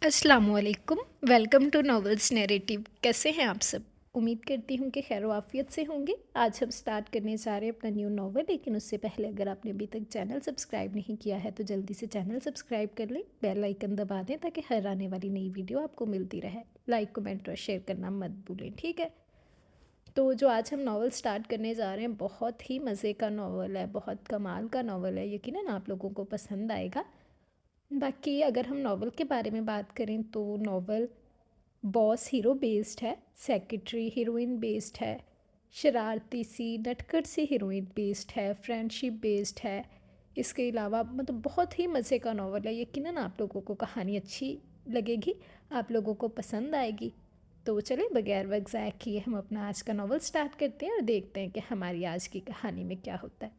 अस्सलामुअलैकुम। Welcome to novels narrative. कैसे हैं आप सब? उम्मीद करती हूँ कि खैर वाफियत से होंगे। आज हम स्टार्ट करने जा रहे हैं अपना न्यू नॉवल, लेकिन उससे पहले अगर आपने अभी तक चैनल सब्सक्राइब नहीं किया है तो जल्दी से चैनल सब्सक्राइब कर लें, बेल आइकन दबा दें ताकि हर आने वाली नई वीडियो आपको मिलती रहे। लाइक कमेंट और शेयर करना मत भूलें, ठीक है? तो जो आज हम नॉवल स्टार्ट करने जा रहे हैं बहुत ही मज़े का नॉवल है, बहुत कमाल का नॉवल है। यकीनन आप लोगों को पसंद आएगा। बाकी अगर हम नॉवल के बारे में बात करें तो नॉवल बॉस हीरो बेस्ड है, सेक्रेटरी हीरोइन बेस्ड है, शरारती सी नटखट सी हीरोइन बेस्ड है, फ्रेंडशिप बेस्ड है। इसके अलावा मतलब बहुत ही मज़े का नॉवल है। यकीनन आप लोगों को कहानी अच्छी लगेगी, आप लोगों को पसंद आएगी। तो चलें बगैर वक्त ज़ाया किए हम अपना आज का नॉवल स्टार्ट करते हैं और देखते हैं कि हमारी आज की कहानी में क्या होता है।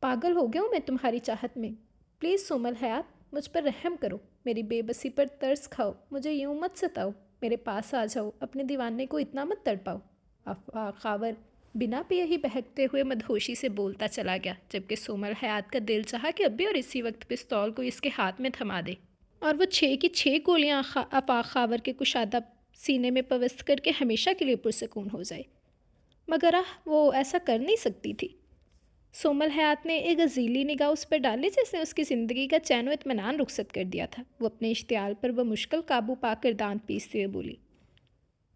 पागल हो गया हूँ मैं तुम्हारी चाहत में। प्लीज़ सोमल हयात, मुझ पर रहम करो, मेरी बेबसी पर तरस खाओ, मुझे यूं मत सताओ, मेरे पास आ जाओ, अपने दीवाने को इतना मत तड़पाओ। खावर बिना पिए ही बहकते हुए मदहोशी से बोलता चला गया, जबकि सोमल हयात का दिल चाहा कि अभी और इसी वक्त पिस्तौल को इसके हाथ में थमा दे और वो 6 की 6 गोलियाँ आफाक खावर के कुशादा सीने में पवस्त करके हमेशा के लिए पुरसकून हो जाए। मगर वो ऐसा कर नहीं सकती थी। सोमल हयात ने एक अजीली निगाह उस पर डाली जिसने उसकी ज़िंदगी का चैन व इत्मीनान रुखसत कर दिया था। वो अपने इश्तियाल पर वह मुश्किल काबू पाकर दांत पीसते हुए बोली,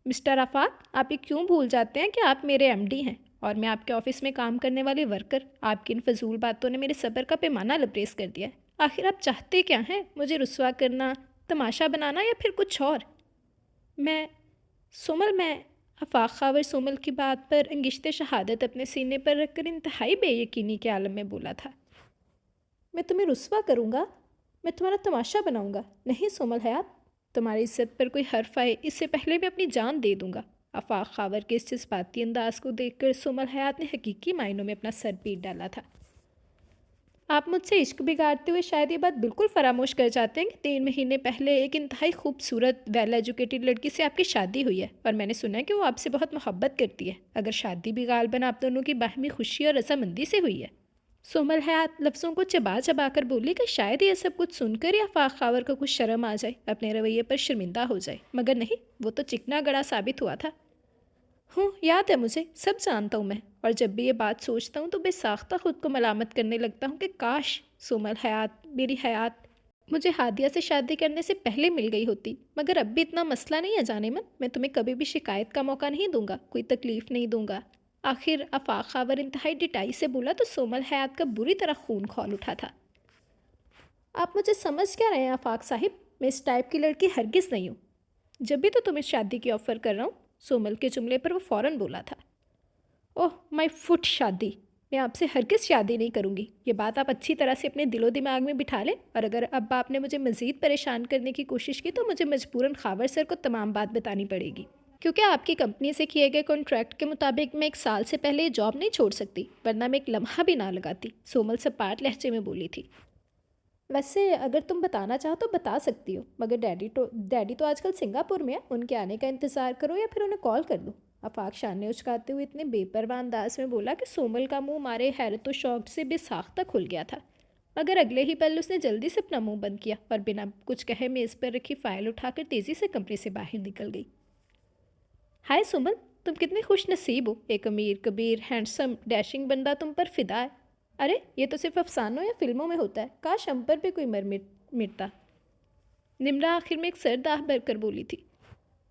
मिस्टर आफाक, आप ये क्यों भूल जाते हैं कि आप मेरे एमडी हैं और मैं आपके ऑफिस में काम करने वाली वर्कर। आपकी इन फजूल बातों ने मेरे सब्र का पैमाना लबरेज कर दिया है। आखिर आप चाहते क्या हैं? मुझे रुस्वा करना, तमाशा बनाना या फिर कुछ और? मैं मैं आफाक खावर सोमल की बात पर अंगिश्ते शहादत अपने सीने पर रखकर इंतहाई बेयकीनी के आलम में बोला था। मैं तुम्हें रुस्वा करूँगा? मैं तुम्हारा तमाशा बनाऊँगा? नहीं सोमल हयात, तुम्हारी इज्जत पर कोई हर्फ आए इससे पहले मैं अपनी जान दे दूँगा। आफाक खावर के इस जज्बाती अंदाज को देखकर सोमल हयात ने हकीकी मायनों में अपना सर पीट डाला था। आप मुझसे इश्क बिगाड़ते हुए शायद ये बात बिल्कुल फरामोश कर जाते हैं कि 3 महीने पहले एक इंतहाई खूबसूरत वेल एजुकेटेड लड़की से आपकी शादी हुई है और मैंने सुना है कि वो आपसे बहुत मोहब्बत करती है। अगर शादी भी गालबन आप दोनों की बाहमी खुशी और रजामंदी से हुई है। सोमल हयात लफ्ज़ों को चबा चबा कर बोली कि शायद ये सब कुछ सुनकर या आफाक खावर को कुछ शर्म आ जाए, अपने रवैये पर शर्मिंदा हो जाए, मगर नहीं, वो तो चिकना गड़ा साबित हुआ था। हूँ, याद है मुझे, सब जानता हूँ मैं। और जब भी ये बात सोचता हूँ तो बेसाख्ता खुद को मलामत करने लगता हूँ कि काश सोमल हयात, मेरी हयात, मुझे हादिया से शादी करने से पहले मिल गई होती। मगर अब भी इतना मसला नहीं है जाने मन, मैं तुम्हें कभी भी शिकायत का मौका नहीं दूंगा, कोई तकलीफ़ नहीं दूंगा। आखिर आफाक खावर इंतहाई डिटाई से बोला तो सोमल हयात का बुरी तरह खून खौल उठा था। आप मुझे समझ क्या रहे हैं आफाक साहिब? मैं इस टाइप की लड़की हरगिज़ नहीं हूँ। जब भी तो तुम्हें शादी की ऑफ़र कर रहा हूँ। सोमल के जुमले पर वो फ़ौरन बोला था। ओह माय फुट, शादी? मैं आपसे हरगिज़ शादी नहीं करूँगी। ये बात आप अच्छी तरह से अपने दिलो दिमाग में बिठा लें, और अगर अब आपने मुझे मज़ीद परेशान करने की कोशिश की तो मुझे मजबूरन खावर सर को तमाम बात बतानी पड़ेगी, क्योंकि आपकी कंपनी से किए गए कॉन्ट्रैक्ट के मुताबिक मैं 1 साल से पहले ये जॉब नहीं छोड़ सकती, वरना मैं एक लम्हा भी ना लगाती। सोमल सपाट लहजे में बोली थी। वैसे अगर तुम बताना चाहो तो बता सकती हो, मगर डैडी तो आजकल सिंगापुर में है, उनके आने का इंतज़ार करो या फिर उन्हें कॉल कर दो। आफाक शान ने उचकाते हुए इतने बेपरवाह अंदाज में बोला कि सोमल का मुंह मारे हैरत व शौक से बेसाख्ता खुल गया था। मगर अगले ही पल उसने जल्दी से अपना मुंह बंद किया और बिना कुछ कहे मेज़ पर रखी फाइल उठाकर तेज़ी से कमरे से बाहर निकल गई। हाय सुमन, तुम कितने खुश नसीब हो। एक अमीर कबीर हैंडसम डैशिंग बंदा तुम पर फिदा है। अरे ये तो सिर्फ अफसानों या फिल्मों में होता है, काश हम पर भी कोई मिटता। निम्रा आखिर में एक सर दाह भरकर बोली थी।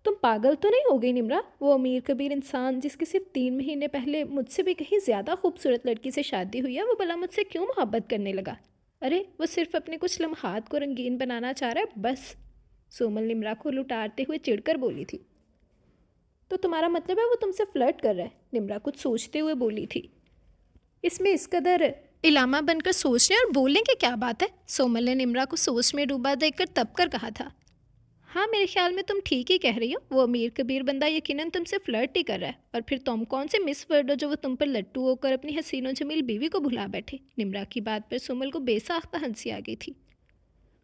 तुम पागल तो नहीं हो गई निम्रा? वो अमीर कबीर इंसान जिसकी सिर्फ 3 महीने पहले मुझसे भी कहीं ज़्यादा खूबसूरत लड़की से शादी हुई है, वो भला मुझसे क्यों मोहब्बत करने लगा? अरे वो सिर्फ अपने कुछ लम्हात को रंगीन बनाना चाह रहा है, बस। सोमल निम्रा को लुटाते हुए चिढ़कर बोली थी। तो तुम्हारा मतलब है वो तुमसे फ्लर्ट कर रहा है? निम्रा कुछ सोचते हुए बोली थी। इसमें इस कदर इलामा बनकर सोचने और बोलने की क्या बात है? सोमल ने निम्रा को सोच में डूबा देखकर तब कर कहा था। हाँ, मेरे ख्याल में तुम ठीक ही कह रही हो। वो अमीर कबीर बंदा यकीनन तुमसे फ्लर्ट ही कर रहा है, और फिर तुम कौन से मिस वर्ड हो जो वो तुम पर लट्टू होकर अपनी हसीनो जमील बीवी को भुला बैठे। निम्रा की बात पर सोमल को बेसाख्ता हंसी आ गई थी।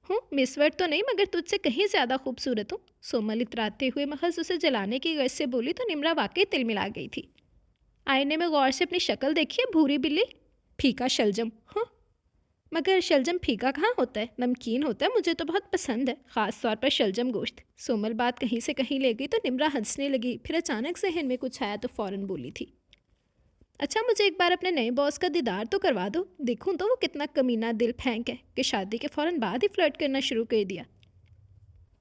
हूँ, मिस वर्ड तो नहीं, मगर तुझसे कहीं ज़्यादा खूबसूरत हूँ। सोमल इतराते हुए महज उसे जलाने की गर्ज से बोली तो निम्रा वाकई तिलमिला गई थी। आईने में गौर से अपनी शक्ल देखिए, भूरी बिल्ली, फीका शलजम। हाँ, मगर शलजम फीका कहाँ होता है, नमकीन होता है, मुझे तो बहुत पसंद है, ख़ास तौर पर शलजम गोश्त। सोमल बात कहीं से कहीं ले गई तो निम्रा हंसने लगी, फिर अचानक जहन में कुछ आया तो फ़ौरन बोली थी, अच्छा मुझे एक बार अपने नए बॉस का दीदार तो करवा दो, देखूं तो वो कितना कमीना दिल फेंक है कि शादी के फ़ौरन बाद ही फ्लर्ट करना शुरू कर दिया।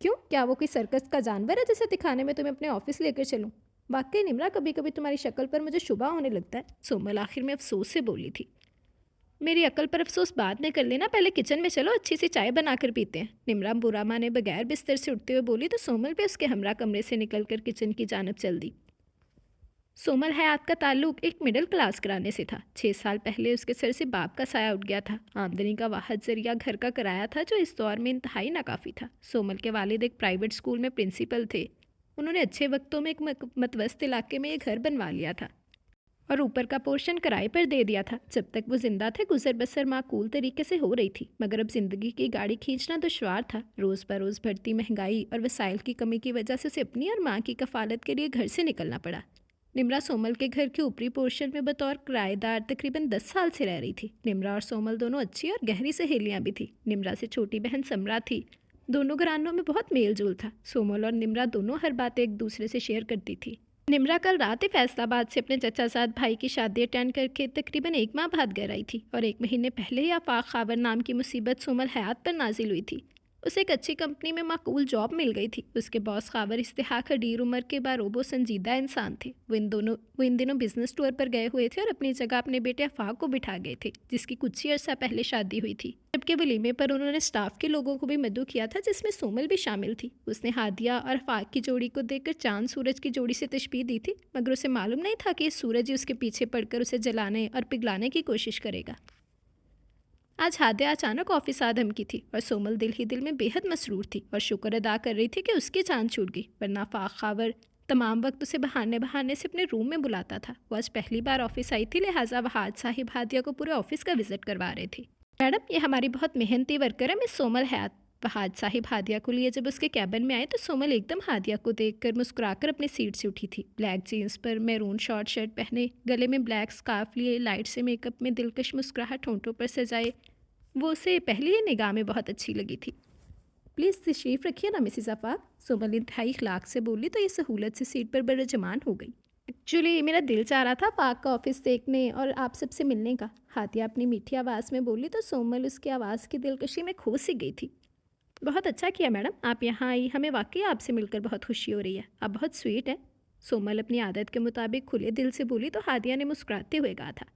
क्यों, क्या वो कोई सर्कस का जानवर है जिसे दिखाने में तुम्हें अपने ऑफिस लेकर चलूं? वाकई निम्रा, कभी कभी तुम्हारी शक्ल पर मुझे शुबा होने लगता है, सोमल आखिर में अफसोस से बोली थी। मेरी अकल पर अफसोस बाद में कर लेना, पहले किचन में चलो, अच्छी सी चाय बनाकर पीते हैं। निम्रा बुरा माने बगैर बिस्तर से उठते हुए बोली तो सोमल भी उसके हमरा कमरे से निकलकर किचन की जानब चल दी। सोमल हयात का ताल्लुक एक मिडिल क्लास घराने से था। 6 साल पहले उसके सर से बाप का साया उठ गया था। आमदनी का वाहिद जरिया घर का किराया था जो इस दौर में इंतहाई नाकाफ़ी था। सोमल के वालिद एक प्राइवेट स्कूल में प्रिंसिपल थे। उन्होंने अच्छे वक्तों में एक मतवस्त इलाके में एक घर बनवा लिया था और ऊपर का पोर्शन किराए पर दे दिया था। जब तक वो जिंदा थे गुजर बसर माकूल तरीके से हो रही थी, मगर अब जिंदगी की गाड़ी खींचना दुश्वार था। रोज़ बरोज़ बढ़ती महंगाई और वसाइल की कमी की वजह से उसे अपनी और माँ की कफालत के लिए घर से निकलना पड़ा। निम्रा सोमल के घर के ऊपरी पोर्शन में बतौर किराएदार तकरीबन 10 साल से रह रही थी। निम्रा और सोमल दोनों अच्छी और गहरी सहेलियां भी थी। निम्रा से छोटी बहन समरा थी। दोनों घरानों में बहुत मेल जोल था। सोमल और निम्रा दोनों हर बात एक दूसरे से शेयर करती थी। निम्रा कल रात ही फैसलाबाद से अपने चचा साथ भाई की शादी अटेंड करके तकरीबन 1 माह बाद घर आई थी और 1 महीने पहले ही आफाक खावर नाम की मुसीबत सोमल हयात पर नाजिल हुई थी। उसे एक अच्छी कंपनी में माकूल जॉब मिल गई थी। उसके बॉस खावर इस्तेहा खडीर उम्र के बारोबो संजीदा इंसान थे। वो इन दिनों बिजनेस टूर पर गए हुए थे और अपनी जगह अपने बेटे अफाक को बिठा गए थे, जिसकी कुछ ही अर्सा पहले शादी हुई थी। जबकि वलीमे पर उन्होंने स्टाफ के लोगों को भी मदऊ किया था, जिसमें सोमल भी शामिल थी। उसने हादिया और अफाक की जोड़ी को देखकर चांद सूरज की जोड़ी से तशबीह दी थी, मगर उसे मालूम नहीं था कि सूरज ही उसके पीछे पड़कर उसे जलाने और पिघलाने की कोशिश करेगा। आज हादिया अचानक ऑफिस आ धमकी थी और सोमल दिल ही दिल में बेहद मसरूर थी और शुक्र अदा कर रही थी कि उसकी जान छूट गई, वरना फाक खावर तमाम वक्त उसे बहाने बहाने से अपने रूम में बुलाता था। वो आज पहली बार ऑफिस आई थी, लिहाजा वहाज साहिब हादिया को पूरे ऑफिस का विजिट करवा रहे थे। मैडम, ये हमारी बहुत मेहनती वर्कर है, मिस सोमल हयात। वहाज साहिब हादिया को लिए जब उसके कैबिन में आए तो सोमल एकदम हादिया को देखकर मुस्कुराकर अपनी सीट से उठी थी। ब्लैक जीन्स पर मैरून शॉर्ट शर्ट पहने, गले में ब्लैक स्कार्फ लिए, लाइट से मेकअप में दिलकश मुस्कुराहट होंठों पर सजाए, वो उसे पहली ही निगाह में बहुत अच्छी लगी थी। प्लीज़ तशरीफ़ रखिए ना मिसिस आफाक, सोमल इंतहाई इखलाक से बोली तो ये सहूलत से सीट पर बरजमान हो गई। एक्चुअली मेरा दिल चाह रहा था पाक का ऑफिस देखने और आप सबसे मिलने का, हादिया अपनी मीठी आवाज़ में बोली तो सोमल उसकी आवाज़ की दिलकशी में खो सी गई थी। बहुत अच्छा किया मैडम, आप यहाँ आई, हमें वाकई आपसे मिलकर बहुत खुशी हो रही है, आप बहुत स्वीट हैं। सोमल अपनी आदत के मुताबिक खुले दिल से बोली तो हादिया ने मुस्कुराते हुए कहा था,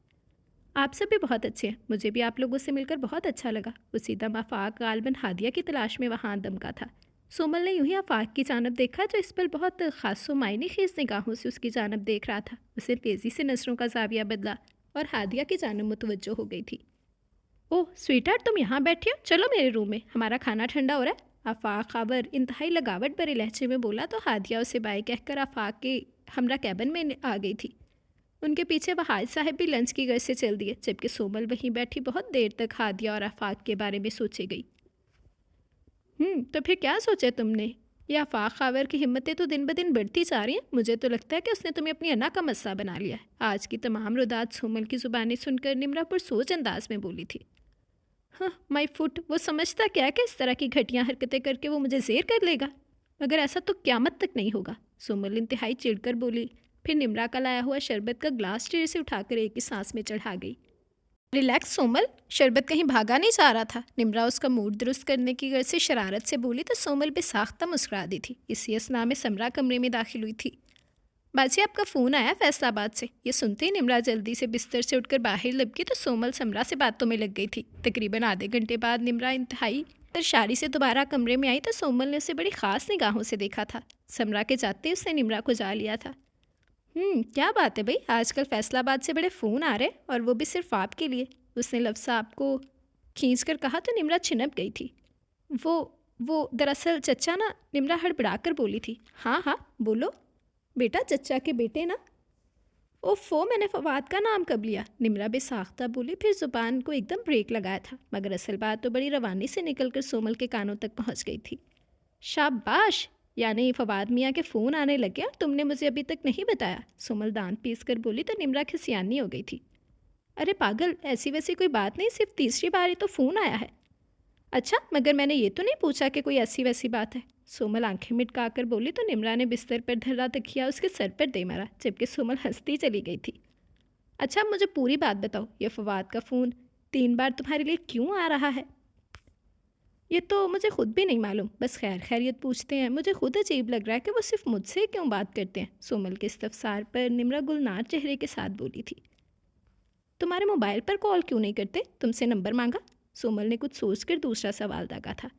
आप सब भी बहुत अच्छे हैं, मुझे भी आप लोगों से मिलकर बहुत अच्छा लगा। उसी दम आफाक गालबन हादिया की तलाश में वहाँ दमका था। सोमल ने यूं ही आफाक की जानब देखा जो इस पर बहुत खासो मायने खेज निगाहों से उसकी जानब देख रहा था। उसे तेज़ी से नज़रों का जाविया बदला और हादिया की जानब मुतवज्जो हो गई थी। ओह स्वीटहार्ट, तुम यहाँ बैठी हो, चलो मेरे रूम में, हमारा खाना ठंडा हो रहा है। आफाक खाबर इंतहाई लगावट भरे लहजे में बोला तो हादिया उसे बाय कहकर आफाक के हमरा कैबिन में आ गई थी। उनके पीछे वहाज साहब भी लंच की गर्ज से चल दिए, जबकि सोमल वहीं बैठी बहुत देर तक हादिया और आफाक के बारे में सोचे गई। तो फिर क्या सोचा तुमने? ये आफाक खावर की हिम्मतें तो दिन ब दिन बढ़ती जा रही हैं। मुझे तो लगता है कि उसने तुम्हें अपनी अना का मस्सा बना लिया है। आज की तमाम रुदात सोमल की ज़ुबानी सुनकर निम्रा पुरसोच अंदाज में बोली थी। हाँ माई फुट, वो समझता क्या है कि इस तरह की घटिया हरकतें करके वो मुझे जेर कर लेगा, मगर ऐसा तो क़यामत तक नहीं होगा। सोमल इंतहाई चिढ़कर बोली, फिर निम्रा का लाया हुआ शरबत का ग्लास टेर से उठाकर एक ही सांस में चढ़ा गई। रिलैक्स सोमल, शरबत कहीं भागा नहीं जा रहा था। निम्रा उसका मूड दुरुस्त करने की गर्ज से शरारत से बोली तो सोमल बेसाख्ता मुस्कुरा दी थी। इसी असना में समरा कमरे में दाखिल हुई थी। बाजी, आपका फ़ोन आया फैसलाबाद से। ये सुनते ही निम्रा जल्दी से बिस्तर से उठकर बाहर लपकी तो सोमल समरा से बातों में लग गई थी। तकरीबन आधे घंटे बाद निम्रा इंतहाई तरशारी से दोबारा कमरे में आई तो सोमल ने उसे बड़ी ख़ास निगाहों से देखा था। समरा के जाते उसने निम्रा को जा लिया था। क्या बात है भाई, आजकल फैसलाबाद से बड़े फ़ोन आ रहे और वो भी सिर्फ आपके लिए, उसने लफ्ज़ आपको खींच कर कहा तो निम्रा छिनप गई थी। वो दरअसल चचा ना, निम्रा हड़बड़ाकर बोली थी। हाँ हाँ बोलो बेटा, चचा के बेटे ना। ओफो, मैंने फवाद का नाम कब लिया, निम्रा बेसाख्ता बोली, फिर ज़ुबान को एकदम ब्रेक लगाया था, मगर असल बात तो बड़ी रवानी से निकलकर सोमल के कानों तक पहुंच गई थी। शाबाश, यानी फवाद मियाँ के फ़ोन आने लगे और तुमने मुझे अभी तक नहीं बताया, सोमल दांत पीस कर बोली तो निम्रा खिसियानी हो गई थी। अरे पागल, ऐसी वैसी कोई बात नहीं, सिर्फ तीसरी बार ही तो फ़ोन आया है। अच्छा, मगर मैंने ये तो नहीं पूछा कि कोई ऐसी वैसी बात है। सोमल आंखें मिटका कर बोली तो निम्रा ने बिस्तर पर धरा तकिया उसके सर पर दे मारा, जबकि सोमल हंसती चली गई थी। अच्छा, मुझे पूरी बात बताओ, ये फवाद का फ़ोन 3 बार तुम्हारे लिए क्यों आ रहा है? ये तो मुझे खुद भी नहीं मालूम, बस खैर खैरियत पूछते हैं। मुझे खुद अजीब लग रहा है कि वो सिर्फ मुझसे क्यों बात करते हैं। सोमल के इस्तफसार पर निम्रा गुलनार चेहरे के साथ बोली थी। तुम्हारे मोबाइल पर कॉल क्यों नहीं करते? तुमसे नंबर मांगा? सोमल ने कुछ सोचकर दूसरा सवाल दागा था।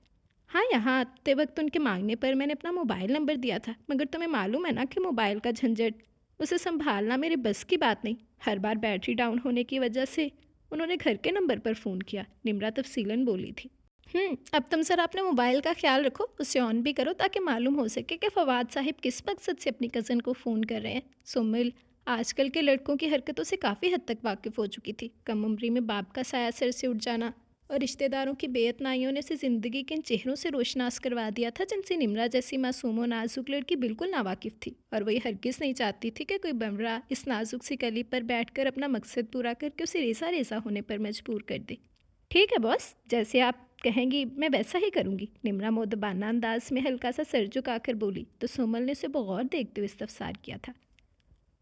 हाँ, यहाँ आते वक्त उनके मांगने पर मैंने अपना मोबाइल नंबर दिया था, मगर तुम्हें मालूम है ना कि मोबाइल का झंझट, उसे संभालना मेरे बस की बात नहीं। हर बार बैटरी डाउन होने की वजह से उन्होंने घर के नंबर पर फ़ोन किया, निम्रा तफसीलन बोली थी। अब तुम सर अपने मोबाइल का ख्याल रखो, उसे ऑन भी करो ताकि मालूम हो सके कि फवाद साहिब किस मकसद से अपनी कज़न को फ़ोन कर रहे हैं। सोमिल आजकल के लड़कों की हरकतों से काफ़ी हद तक वाकिफ़ हो चुकी थी। कम उम्री में बाप का साया सिर से उठ जाना और रिश्तेदारों की बेइतनाइयों ने उसे ज़िंदगी के इन चेहरों से रोशनास करवा दिया था जिनसे निम्रा जैसी मासूम और नाजुक लड़की बिल्कुल नावाकिफ़ थी। और वही हरगिज़ नहीं चाहती थी कि कोई बमरा इस नाजुक सी कली पर बैठकर अपना मकसद पूरा करके उसे रेसा रेसा होने पर मजबूर कर दे। ठीक है बॉस, जैसे आप कहेंगी मैं वैसा ही करूँगी, निम्रा मोदबाना अंदाज में हल्का सा सर झुकाकर बोली तो सोमल ने उसे बगौर देखते हुए इस्तफसार किया था।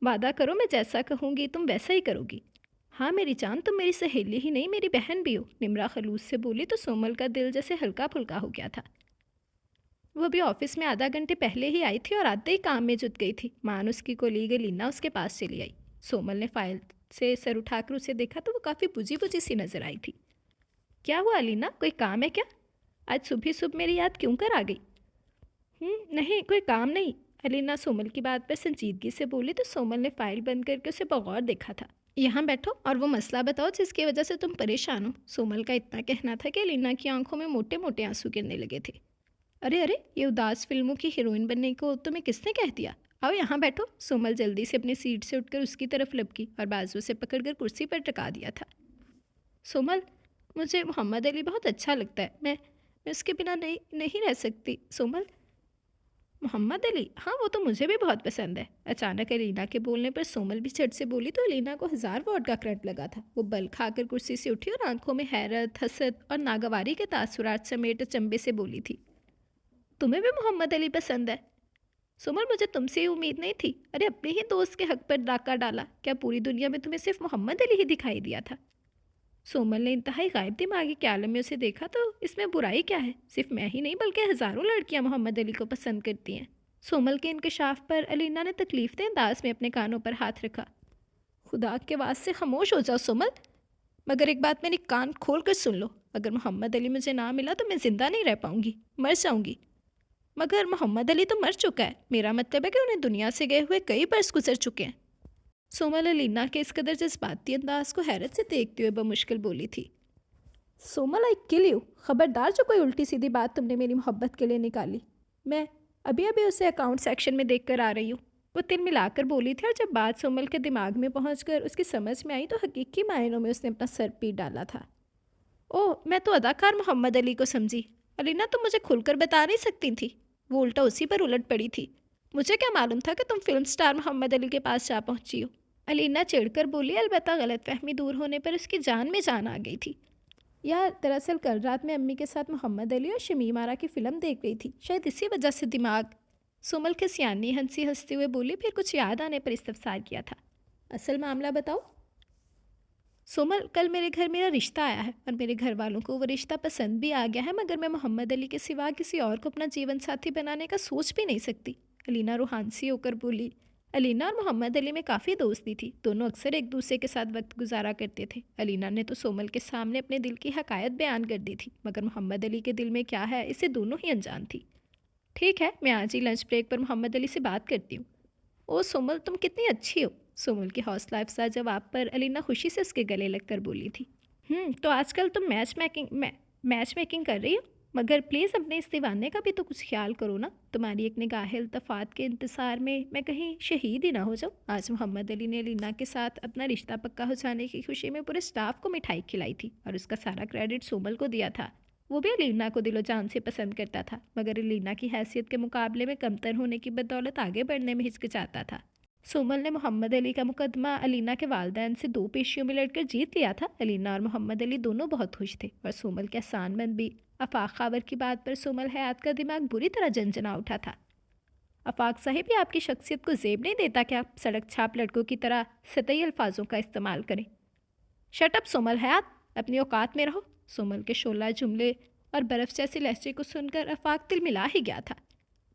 वादा करो, मैं जैसा कहूँगी तुम वैसा ही करोगी। हाँ मेरी जान, तुम मेरी सहेली ही नहीं मेरी बहन भी हो, निम्रा खलूस से बोली तो सोमल का दिल जैसे हल्का फुल्का हो गया था। वो अभी ऑफिस में आधा घंटे पहले ही आई थी और आते ही काम में जुट गई थी। मान उसकी कोलीग लीना उसके पास चली आई। सोमल ने फाइल से सर उठाकर उसे देखा तो वो काफ़ी बुझी बुझी सी नजर आई थी। क्या हुआ लीना, कोई काम है क्या? आज सुबह सुबह मेरी याद क्यों कर आ गई? नहीं कोई काम नहीं, अलीना सोमल की बात पर संजीदगी से बोली तो सोमल ने फाइल बंद करके उसे बगौर देखा था। यहाँ बैठो और वो मसला बताओ जिसकी वजह से तुम परेशान हो। सोमल का इतना कहना था कि अलीना की आंखों में मोटे मोटे आंसू गिरने लगे थे। अरे अरे, ये उदास फिल्मों की हीरोइन बनने को तुम्हें किसने कह दिया? आओ यहाँ बैठो। सोमल जल्दी से अपनी सीट से उठकर उसकी तरफ लपकी और बाजू से पकड़कर कुर्सी पर टिका दिया था। सोमल, मुझे मोहम्मद अली बहुत अच्छा लगता है, मैं उसके बिना नहीं नहीं रह सकती। सोमल, मोहम्मद अली? हाँ वो तो मुझे भी बहुत पसंद है। अचानक अलीना के बोलने पर सोमल भी झट से बोली तो अलीना को 1000 वॉट का करंट लगा था। वो बल खाकर कुर्सी से उठी और आंखों में हैरत, हसद और नागवारी के तासुरात समेत चंबे से बोली थी। तुम्हें भी मोहम्मद अली पसंद है? सोमल, मुझे तुमसे ये उम्मीद नहीं थी। अरे अपने ही दोस्त के हक पर डाका डाला, क्या पूरी दुनिया में तुम्हें सिर्फ मोहम्मद अली ही दिखाई दिया था? सोमल ने इंतहाई गायब दिमागी के आलम में उसे देखा तो इसमें बुराई क्या है? सिर्फ मैं ही नहीं बल्कि हज़ारों लड़कियां मोहम्मद अली को पसंद करती हैं। सोमल के इंकशाफ पर अलीना ने तकलीफ अंदाज में अपने कानों पर हाथ रखा। खुदा के वास्ते खामोश हो जाओ सोमल, मगर एक बात मेरी कान खोल कर सुन लो। अगर मोहम्मद अली मुझे ना मिला तो मैं ज़िंदा नहीं रह पाऊंगी, मर जाऊंगी। मगर मोहम्मद अली तो मर चुका है, मेरा मतलब है कि उन्हें दुनिया से गए हुए कई बरस गुजर चुके हैं। सोमल अलीना के इस कदर जज्बाती अंदाज को हैरत से देखते हुए बमुश्किल बोली थी। सोमल, आई किल यू, खबरदार जो कोई उल्टी सीधी बात तुमने मेरी मोहब्बत के लिए निकाली। मैं अभी अभी उसे अकाउंट सेक्शन में देख कर आ रही हूँ, वो तिल मिलाकर बोली थी। और जब बात सोमल के दिमाग में पहुंचकर उसकी समझ में आई तो हकीकी मायनों में उसने अपना सर पीट डाला था। ओह, मैं तो अदाकार मोहम्मद अली को समझी। अलीना तुम मुझे खुलकर बता नहीं सकती थी। वो उल्टा उसी पर उलट पड़ी थी। मुझे क्या मालूम था कि तुम फिल्म स्टार मोहम्मद अली के पास जा पहुंची हो। अलीना चिढ़कर बोली, अलबत्ता गलतफहमी दूर होने पर उसकी जान में जान आ गई थी। यार दरअसल कल रात मैं अम्मी के साथ मोहम्मद अली और शमीम आरा की फ़िल्म देख रही थी, शायद इसी वजह से दिमाग। सुमल खिसियानी हंसी हंसते हुए बोली, फिर कुछ याद आने पर इस्तफसार किया था। असल मामला बताओ। सोमल, कल मेरे घर मेरा रिश्ता आया है और मेरे घर वालों को वो रिश्ता पसंद भी आ गया है, मगर मैं मोहम्मद अली के सिवा किसी और को अपना जीवन साथी बनाने का सोच भी नहीं सकती। अलीना रूहानसी होकर बोली। अलीना और मोहम्मद अली में काफ़ी दोस्ती थी, दोनों अक्सर एक दूसरे के साथ वक्त गुजारा करते थे। अलीना ने तो सोमल के सामने अपने दिल की हकायत बयान कर दी थी, मगर मोहम्मद अली के दिल में क्या है इसे दोनों ही अनजान थी। ठीक है, मैं आज ही लंच ब्रेक पर मोहम्मद अली से बात करती हूँ। ओ सोमल, तुम कितनी अच्छी हो। सोमल के हौसला अफजा जवाब पर अलीना खुशी से उसके गले लगकर बोली थी। तो आजकल तुम मैच मेकिंग कर रही हो, मगर प्लीज़ अपने इस दीवाने का भी तो कुछ ख्याल करो ना। तुम्हारी एक निगाह इल्तफात के इंतज़ार में मैं कहीं शहीद ही ना हो जाऊँ। आज मोहम्मद अली ने अलीना के साथ अपना रिश्ता पक्का हो जाने की खुशी में पूरे स्टाफ को मिठाई खिलाई थी और उसका सारा क्रेडिट सोमल को दिया था। वो भी अलीना को दिलो जान से पसंद करता था, मगर अलीना की हैसियत के मुकाबले में कमतर होने की बदौलत आगे बढ़ने में हिचकिचाता था। सोमल ने मोहम्मद अली का मुकदमा अलीना के वालिदैन से 2 पेशियों में लड़कर जीत लिया था। अलीना और मोहम्मद अली दोनों बहुत खुश थे और सोमल के एहसानमंद भी। आफाक खावर की बात पर सोमल हयात का दिमाग बुरी तरह झंझना उठा था। आफाक साहिब, भी आपकी शख्सियत को जेब नहीं देता कि आप सड़क छाप लड़कों की तरह सतही अल्फाजों का इस्तेमाल करें। शट अप सोमल हयात, अपनी औकात में रहो। सोमल के शोला जुमले और बर्फ़ जैसे लहजे को सुनकर आफाक तिल मिला ही गया था।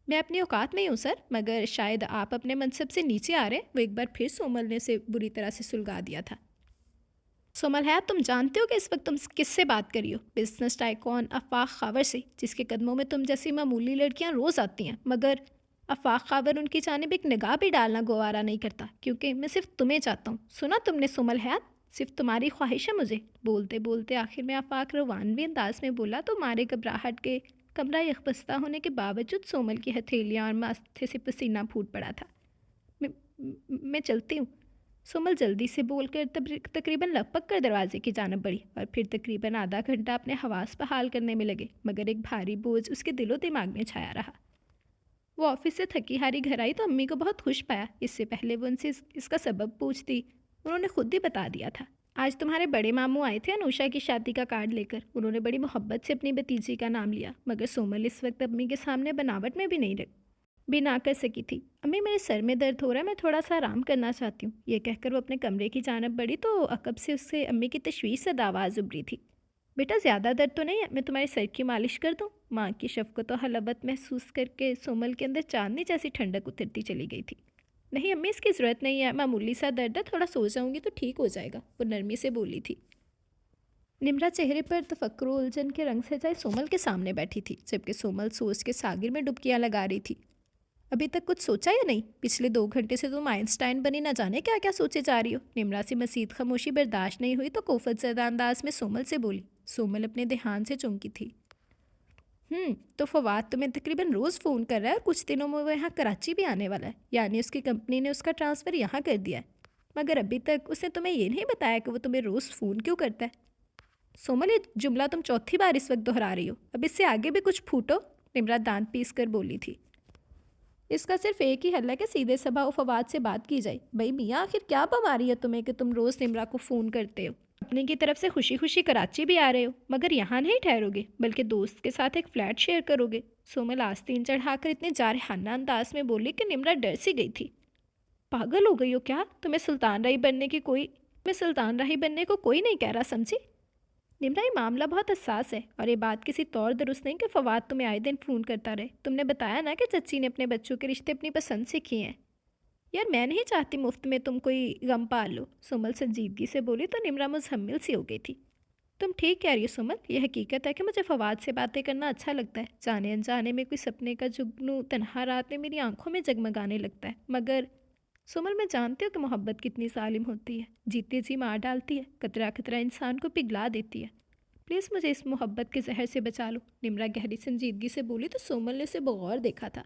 मैं अपनी औकात में ही हूँ सर, मगर शायद आप अपने मनसब से नीचे आ रहे हैं। वो एक बार फिर सोमल ने उसे बुरी तरह से सुलगा दिया था। सोमल है, तुम जानते हो कि इस वक्त तुम किससे बात करी हो? बिजनेस टाइकॉन आफाक खावर से, जिसके कदमों में तुम जैसी मामूली लड़कियां रोज़ आती हैं। मगर आफाक खावर उनकी जानिब एक निगाह भी डालना गवारा नहीं करता, क्योंकि मैं सिर्फ तुम्हें चाहता हूँ। सुना तुमने सोमल हयात, सिर्फ तुम्हारी ख्वाहिश है मुझे। बोलते बोलते आखिर में आफाक रवानवी अंदाज में बोला तो मारे घबराहट के कमरा यकबस्ता होने के बावजूद सोमल की हथेलियाँ और माथे से पसीना फूट पड़ा था। मैं चलती हूँ। सोमल जल्दी से बोलकर तकरीबन लपक कर दरवाजे की जानब बढ़ी और फिर तकरीबन आधा घंटा अपने हवास बहाल करने में लगे, मगर एक भारी बोझ उसके दिलो दिमाग में छाया रहा। वो ऑफिस से थकी हारी घर आई तो अम्मी को बहुत खुश पाया। इससे पहले वो उनसे इसका सबब पूछती, उन्होंने खुद ही बता दिया था। आज तुम्हारे बड़े मामू आए थे अनुषा की शादी का कार्ड लेकर। उन्होंने बड़ी मोहब्बत से अपनी भतीजी का नाम लिया, मगर सोमल इस वक्त अम्मी के सामने बनावट में भी ना कर सकी थी। अम्मी, मेरे सर में दर्द हो रहा है, मैं थोड़ा सा आराम करना चाहती हूँ। ये कहकर वो अपने कमरे की जानब बढ़ी तो अकब से उससे अम्मी की तशवीश से आवाज़ उभरी थी। बेटा, ज़्यादा दर्द तो नहीं है? मैं तुम्हारे सर की मालिश कर दूँ? माँ की शफ़क़त और हलावत महसूस करके सोमल के अंदर चांदनी जैसी ठंडक उतरती चली गई थी। नहीं अम्मी, इसकी ज़रूरत नहीं है, मामूली सा दर्द है, थोड़ा सो जाऊँगी तो ठीक हो जाएगा, वो नरमी से बोली थी। निम्रा चेहरे पर तफक्कुर उलझन के रंग से जाए सोमल के सामने बैठी थी, जबकि सोमल सोच के सागिर में डुबकियां लगा रही थी। अभी तक कुछ सोचा या नहीं? पिछले 2 घंटे से तुम आइंस्टाइन बनी, ना जाने क्या क्या सोचे जा रही हो। निम्रा से मजीद खामोशी बर्दाश्त नहीं हुई तो कोफत ज़दा अंदाज में सोमल से बोली। सोमल अपने ध्यान से चौंकी थी। तो फवाद तुम्हें तकरीबन रोज़ फ़ोन कर रहा है और कुछ दिनों में वो यहाँ कराची भी आने वाला है, यानी उसकी कंपनी ने उसका ट्रांसफ़र यहाँ कर दिया है। मगर अभी तक उसने तुम्हें ये नहीं बताया कि वो तुम्हें रोज़ फ़ोन क्यों करता है। सोमल, ये जुमला तुम चौथी बार इस वक्त दोहरा रही हो, अब इससे आगे भी कुछ फूटो। निम्रा दांत पीस कर बोली थी। इसका सिर्फ एक ही हल है कि सीधे सभा फवाद से बात की जाए। भाई मियाँ, आखिर क्या बीमारी है तुम्हें कि तुम रोज़ निम्रा को फ़ोन करते हो? अपने की तरफ से खुशी खुशी कराची भी आ रहे हो, मगर यहाँ नहीं ठहरोगे बल्कि दोस्त के साथ एक फ़्लैट शेयर करोगे। सोमल आस्तीन चढ़ाकर इतने जारहाना अंदाज में बोली कि निम्रा डर सी गई थी। पागल हो गई हो क्या? तुम्हें सुल्तान राही बनने को कोई नहीं कह रहा, समझी? निम्रा, ये मामला बहुत हसास है और ये बात किसी तौर दुरुस्त नहीं कि फवाद तुम्हें आए दिन फ़ोन करता रहे। तुमने बताया ना कि चच्ची ने अपने बच्चों के रिश्ते अपनी पसंद से किए हैं। यार, मैं नहीं चाहती मुफ्त में तुम कोई गम पाल लो, सोमल संजीदगी से बोली तो निम्रा मुजम्मिल सी हो गई थी। तुम ठीक कह रही हो सोमल, ये हकीकत है कि मुझे फवाद से बातें करना अच्छा लगता है। जाने अनजाने में कोई सपने का जुगनू तन्हा रात में मेरी आंखों में जगमगाने लगता है। मगर सोमल, मैं जानती हूँ कि मोहब्बत कितनी जालिम होती है, जीते जी मार डालती है, कतरा कतरा इंसान को पिघला देती है। प्लीज़ मुझे इस मोहब्बत के जहर से बचा लो, निम्रा गहरी संजीदगी से बोली तो सोमल ने उसे बगौर देखा था।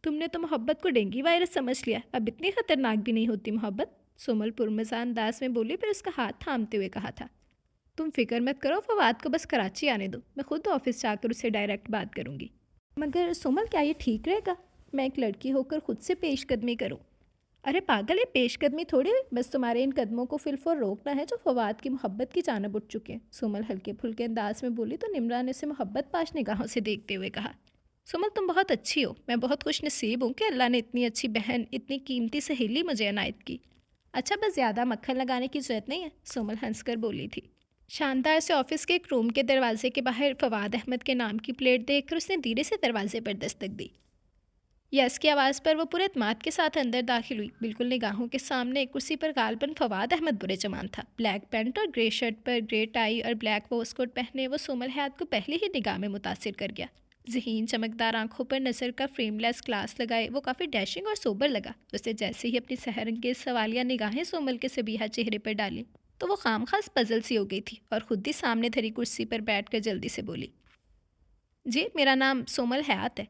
तुमने तो मोहब्बत को डेंगू वायरस समझ लिया, अब इतनी ख़तरनाक भी नहीं होती मोहब्बत, सोमल पुरमज़ा अंदाज में बोली, फिर उसका हाथ थामते हुए कहा था। तुम फिक्र मत करो, फवाद को बस कराची आने दो, मैं खुद ऑफिस जाकर उससे डायरेक्ट बात करूँगी। मगर सोमल, क्या ये ठीक रहेगा? मैं एक लड़की होकर खुद से पेशकदमी करूँ? अरे पागल, ये पेशकदमी थोड़ी हुई, बस तुम्हारे इन कदमों को फिलफोर रोकना है जो फवाद की मोहब्बत की जानब उठ चुके हैं। सोमल हल्के फुल्के अंदाज में बोली तो निम्रा ने उसे मोहब्बत पाश निगाहों से देखते हुए कहा। सोमल, तुम बहुत अच्छी हो, मैं बहुत खुश नसीब हूँ कि अल्लाह ने इतनी अच्छी बहन, इतनी कीमती सहेली मुझे अनायत की। अच्छा, बस ज़्यादा मक्खन लगाने की ज़रूरत नहीं है, सोमल हंसकर बोली थी। शानदार से ऑफिस के एक रूम के दरवाजे के बाहर फवाद अहमद के नाम की प्लेट देखकर उसने धीरे से दरवाजे पर दस्तक दी। यस की आवाज़ पर वो पूरे एतमाद के साथ अंदर दाखिल हुई। बिल्कुल निगाहों के सामने कुर्सी पर गालबन फवाद अहमद बुरे जमान था। ब्लैक पैंट और ग्रे शर्ट पर ग्रे टाई और ब्लैक वॉस्कोट पहने वो सोमल हयात को पहले ही निगाह में मुतासिर कर गया। ज़हीन चमकदार आंखों पर नज़र का फ्रेमलेस ग्लास लगाए वो काफ़ी डैशिंग और सोबर लगा। उसने जैसे ही अपनी सहरंगेज सवालिया निगाहें सोमल के सबीहा चेहरे पर डाली तो वो खामखास पजल सी हो गई थी और खुद ही सामने धरी कुर्सी पर बैठकर जल्दी से बोली, जी मेरा नाम सोमल हयात है।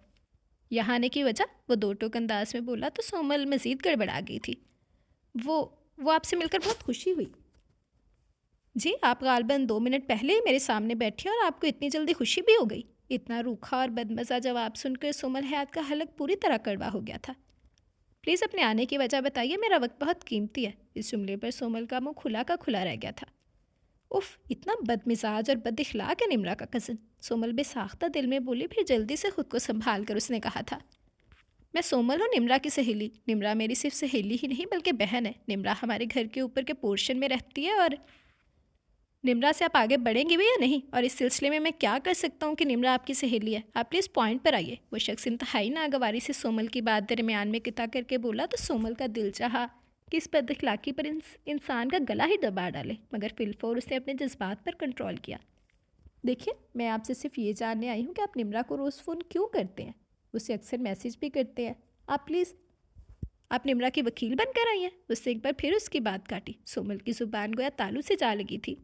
यहाँ आने की वजह? वो दो टोक अंदाज में बोला तो सोमल मज़ीद गड़बड़ा गई थी। वो वो आपसे मिलकर बहुत खुशी हुई। जी, आप गालबन 2 मिनट पहले ही मेरे सामने बैठी और आपको इतनी जल्दी खुशी भी हो गई? इतना रूखा और बदमज़ा जवाब सुनकर सोमल हयात का हलक पूरी तरह कड़वा हो गया था। प्लीज़ अपने आने की वजह बताइए, मेरा वक्त बहुत कीमती है। इस जुमले पर सोमल का मुंह खुला का खुला रह गया था। उफ, इतना बदमिजाज और बदइखलाक है निम्रा का कज़न, सोमल बेसाख्ता दिल में बोली। फिर जल्दी से खुद को संभाल कर उसने कहा था, मैं सोमल हूँ, निम्रा की सहेली। निम्रा मेरी सिर्फ सहेली ही नहीं बल्कि बहन है। निम्रा हमारे घर के ऊपर के पोर्शन में रहती है। और निम्रा से आप आगे बढ़ेंगे भी या नहीं? और इस सिलसिले में मैं क्या कर सकता हूँ कि निम्रा आपकी सहेली है? आप प्लीज़ पॉइंट पर आइए। वो शख्स इंतहाई नागवारी से सोमल की बात दरमियान में किता करके बोला तो सोमल का दिल चाहा कि इस बदअखलाकी पर इंसान का गला ही दबा डाले, मगर फिलफौर उसने अपने जज्बात पर कंट्रोल किया। देखिए, मैं आपसे सिर्फ ये जानने आई हूँ कि आप निम्रा को रोज़ फ़ोन क्यों करते हैं? उसे अक्सर मैसेज भी करते हैं। आप निम्रा की वकील बनकर आई हैं? उससे एक बार फिर उसकी बात काटी। सोमल की ज़ुबान गोया तालू से जा लगी थी।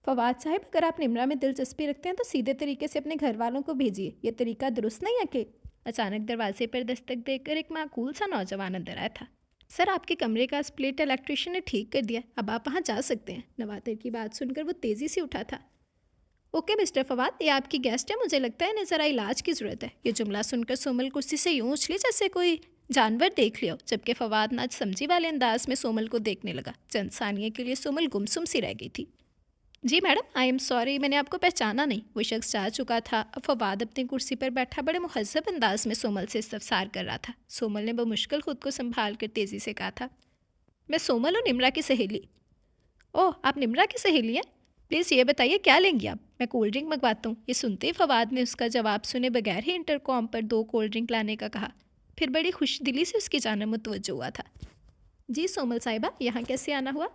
फवाद साहब, अगर आप निम्रा में दिलचस्पी रखते हैं तो सीधे तरीके से अपने घर वालों को भेजिए। ये तरीका दुरुस्त नहीं है कि? अचानक दरवाजे पर दस्तक देकर एक माकूल सा नौजवान अंदर आया था। सर, आपके कमरे का स्प्लिट इलेक्ट्रिशियन ने ठीक कर दिया, अब आप वहाँ जा सकते हैं। नवातर की बात सुनकर वो तेज़ी से उठा था। ओके मिस्टर फवाद, ये आपकी गेस्ट है, मुझे लगता है इन्हें ज़रा इलाज की ज़रूरत है। ये जुमला सुनकर सोमल कुर्सी से यूँ उछली जैसे कोई जानवर देख लियो, जबकि फवाद नाच समझी वाले अंदाज में सोमल को देखने लगा। चंद सानिये के लिए सोमल गुमसुम सी रह गई थी। जी मैडम, आई एम सॉरी, मैंने आपको पहचाना नहीं। वो शख्स जा चुका था। अब फवाद अपनी कुर्सी पर बैठा बड़े मुहज़्ज़ब अंदाज में सोमल से इस्तफसार कर रहा था। सोमल ने बमुश्किल खुद को संभाल कर तेज़ी से कहा था, मैं सोमल हूँ, निम्रा की सहेली। ओह, आप निम्रा की सहेली हैं? प्लीज़ ये बताइए क्या लेंगी आप? मैं कोल्ड ड्रिंक मंगवाता हूँ। ये सुनते ही फवाद ने उसका जवाब सुने बगैर ही इंटरकॉम पर 2 कोल्ड ड्रिंक लाने का कहा। फिर बड़ी खुशदिली से उसकी जानब मुतवज्जो हुआ था। जी सोमल साहिबा, यहाँ कैसे आना हुआ?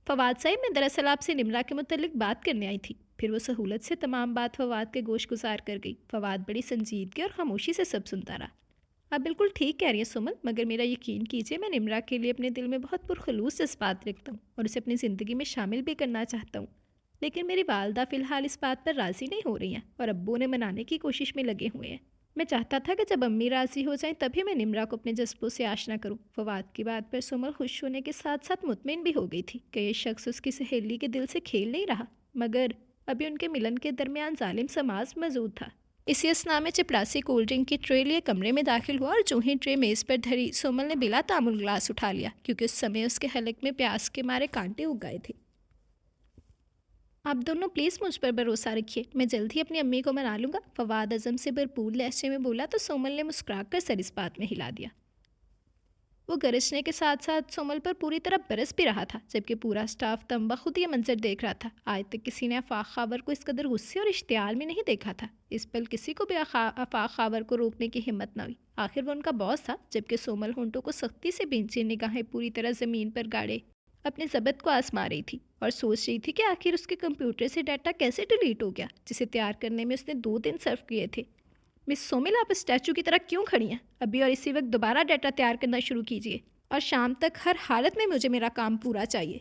फवाद साहिब, मैं दरअसल आपसे निम्रा के मुतल्लिक बात करने आई थी। फिर वो सहूलत से तमाम बात फवाद के गोश गुजार कर गई। फवाद बड़ी संजीदगी और खामोशी से सब सुनता रहा। आप बिल्कुल ठीक कह रही हैं सोमल, मगर मेरा यकीन कीजिए, मैं निम्रा के लिए अपने दिल में बहुत पुरखलूस जज्बात रखता हूँ और उसे अपनी ज़िंदगी में शामिल भी करना चाहता हूँ। लेकिन मेरी वालदा फ़िलहाल इस बात पर राज़ी नहीं हो रही हैं और अब्बू ने मनाने की कोशिश में लगे हुए हैं। मैं चाहता था कि जब अम्मी राज़ी हो जाएं तभी मैं निम्रा को अपने जज्बों से आशना करूं। फवाद की बात पर सोमल खुश होने के साथ साथ मुतमिन भी हो गई थी कि ये शख्स उसकी सहेली के दिल से खेल नहीं रहा, मगर अभी उनके मिलन के दरमियान जालिम समाज मौजूद था। इसी असना में चिपड़ासी कोल्ड ड्रिंक की ट्रे लिए कमरे में दाखिल हुआ और जो ही ट्रे मेज़ पर धरी, सोमल ने बिला तामुल ग्लास उठा लिया, क्योंकि उस समय उसके हलक में प्यास के मारे कांटे उग गए थे। आप दोनों प्लीज़ मुझ पर भरोसा रखिए, मैं जल्द ही अपनी अम्मी को मना लूँगा। फवाद अज़म से भरपूर लहजे में बोला तो सोमल ने मुस्कुराकर सर इस बात में हिला दिया। वो गरजने के साथ साथ सोमल पर पूरी तरह बरस भी रहा था, जबकि पूरा स्टाफ तंबा खुद ये मंजर देख रहा था। आज तक किसी ने आफाक खावर को इस कदर गुस्से और इश्तियाल में नहीं देखा था। इस पल किसी को भी आफाक खावर को रोकने की हिम्मत न हुई। आखिर वो उनका बॉस था। जबकि सोमल होंठों को सख्ती से भींची निगाहें पूरी तरह ज़मीन पर गाड़े अपने ज़बत को आजमा रही थी और सोच रही थी कि आखिर उसके कंप्यूटर से डाटा कैसे डिलीट हो गया, जिसे तैयार करने में उसने 2 दिन सर्व किए थे। मिस सोमिल, आप स्टैचू की तरह क्यों खड़ी हैं? अभी और इसी वक्त दोबारा डाटा तैयार करना शुरू कीजिए और शाम तक हर हालत में मुझे मेरा काम पूरा चाहिए।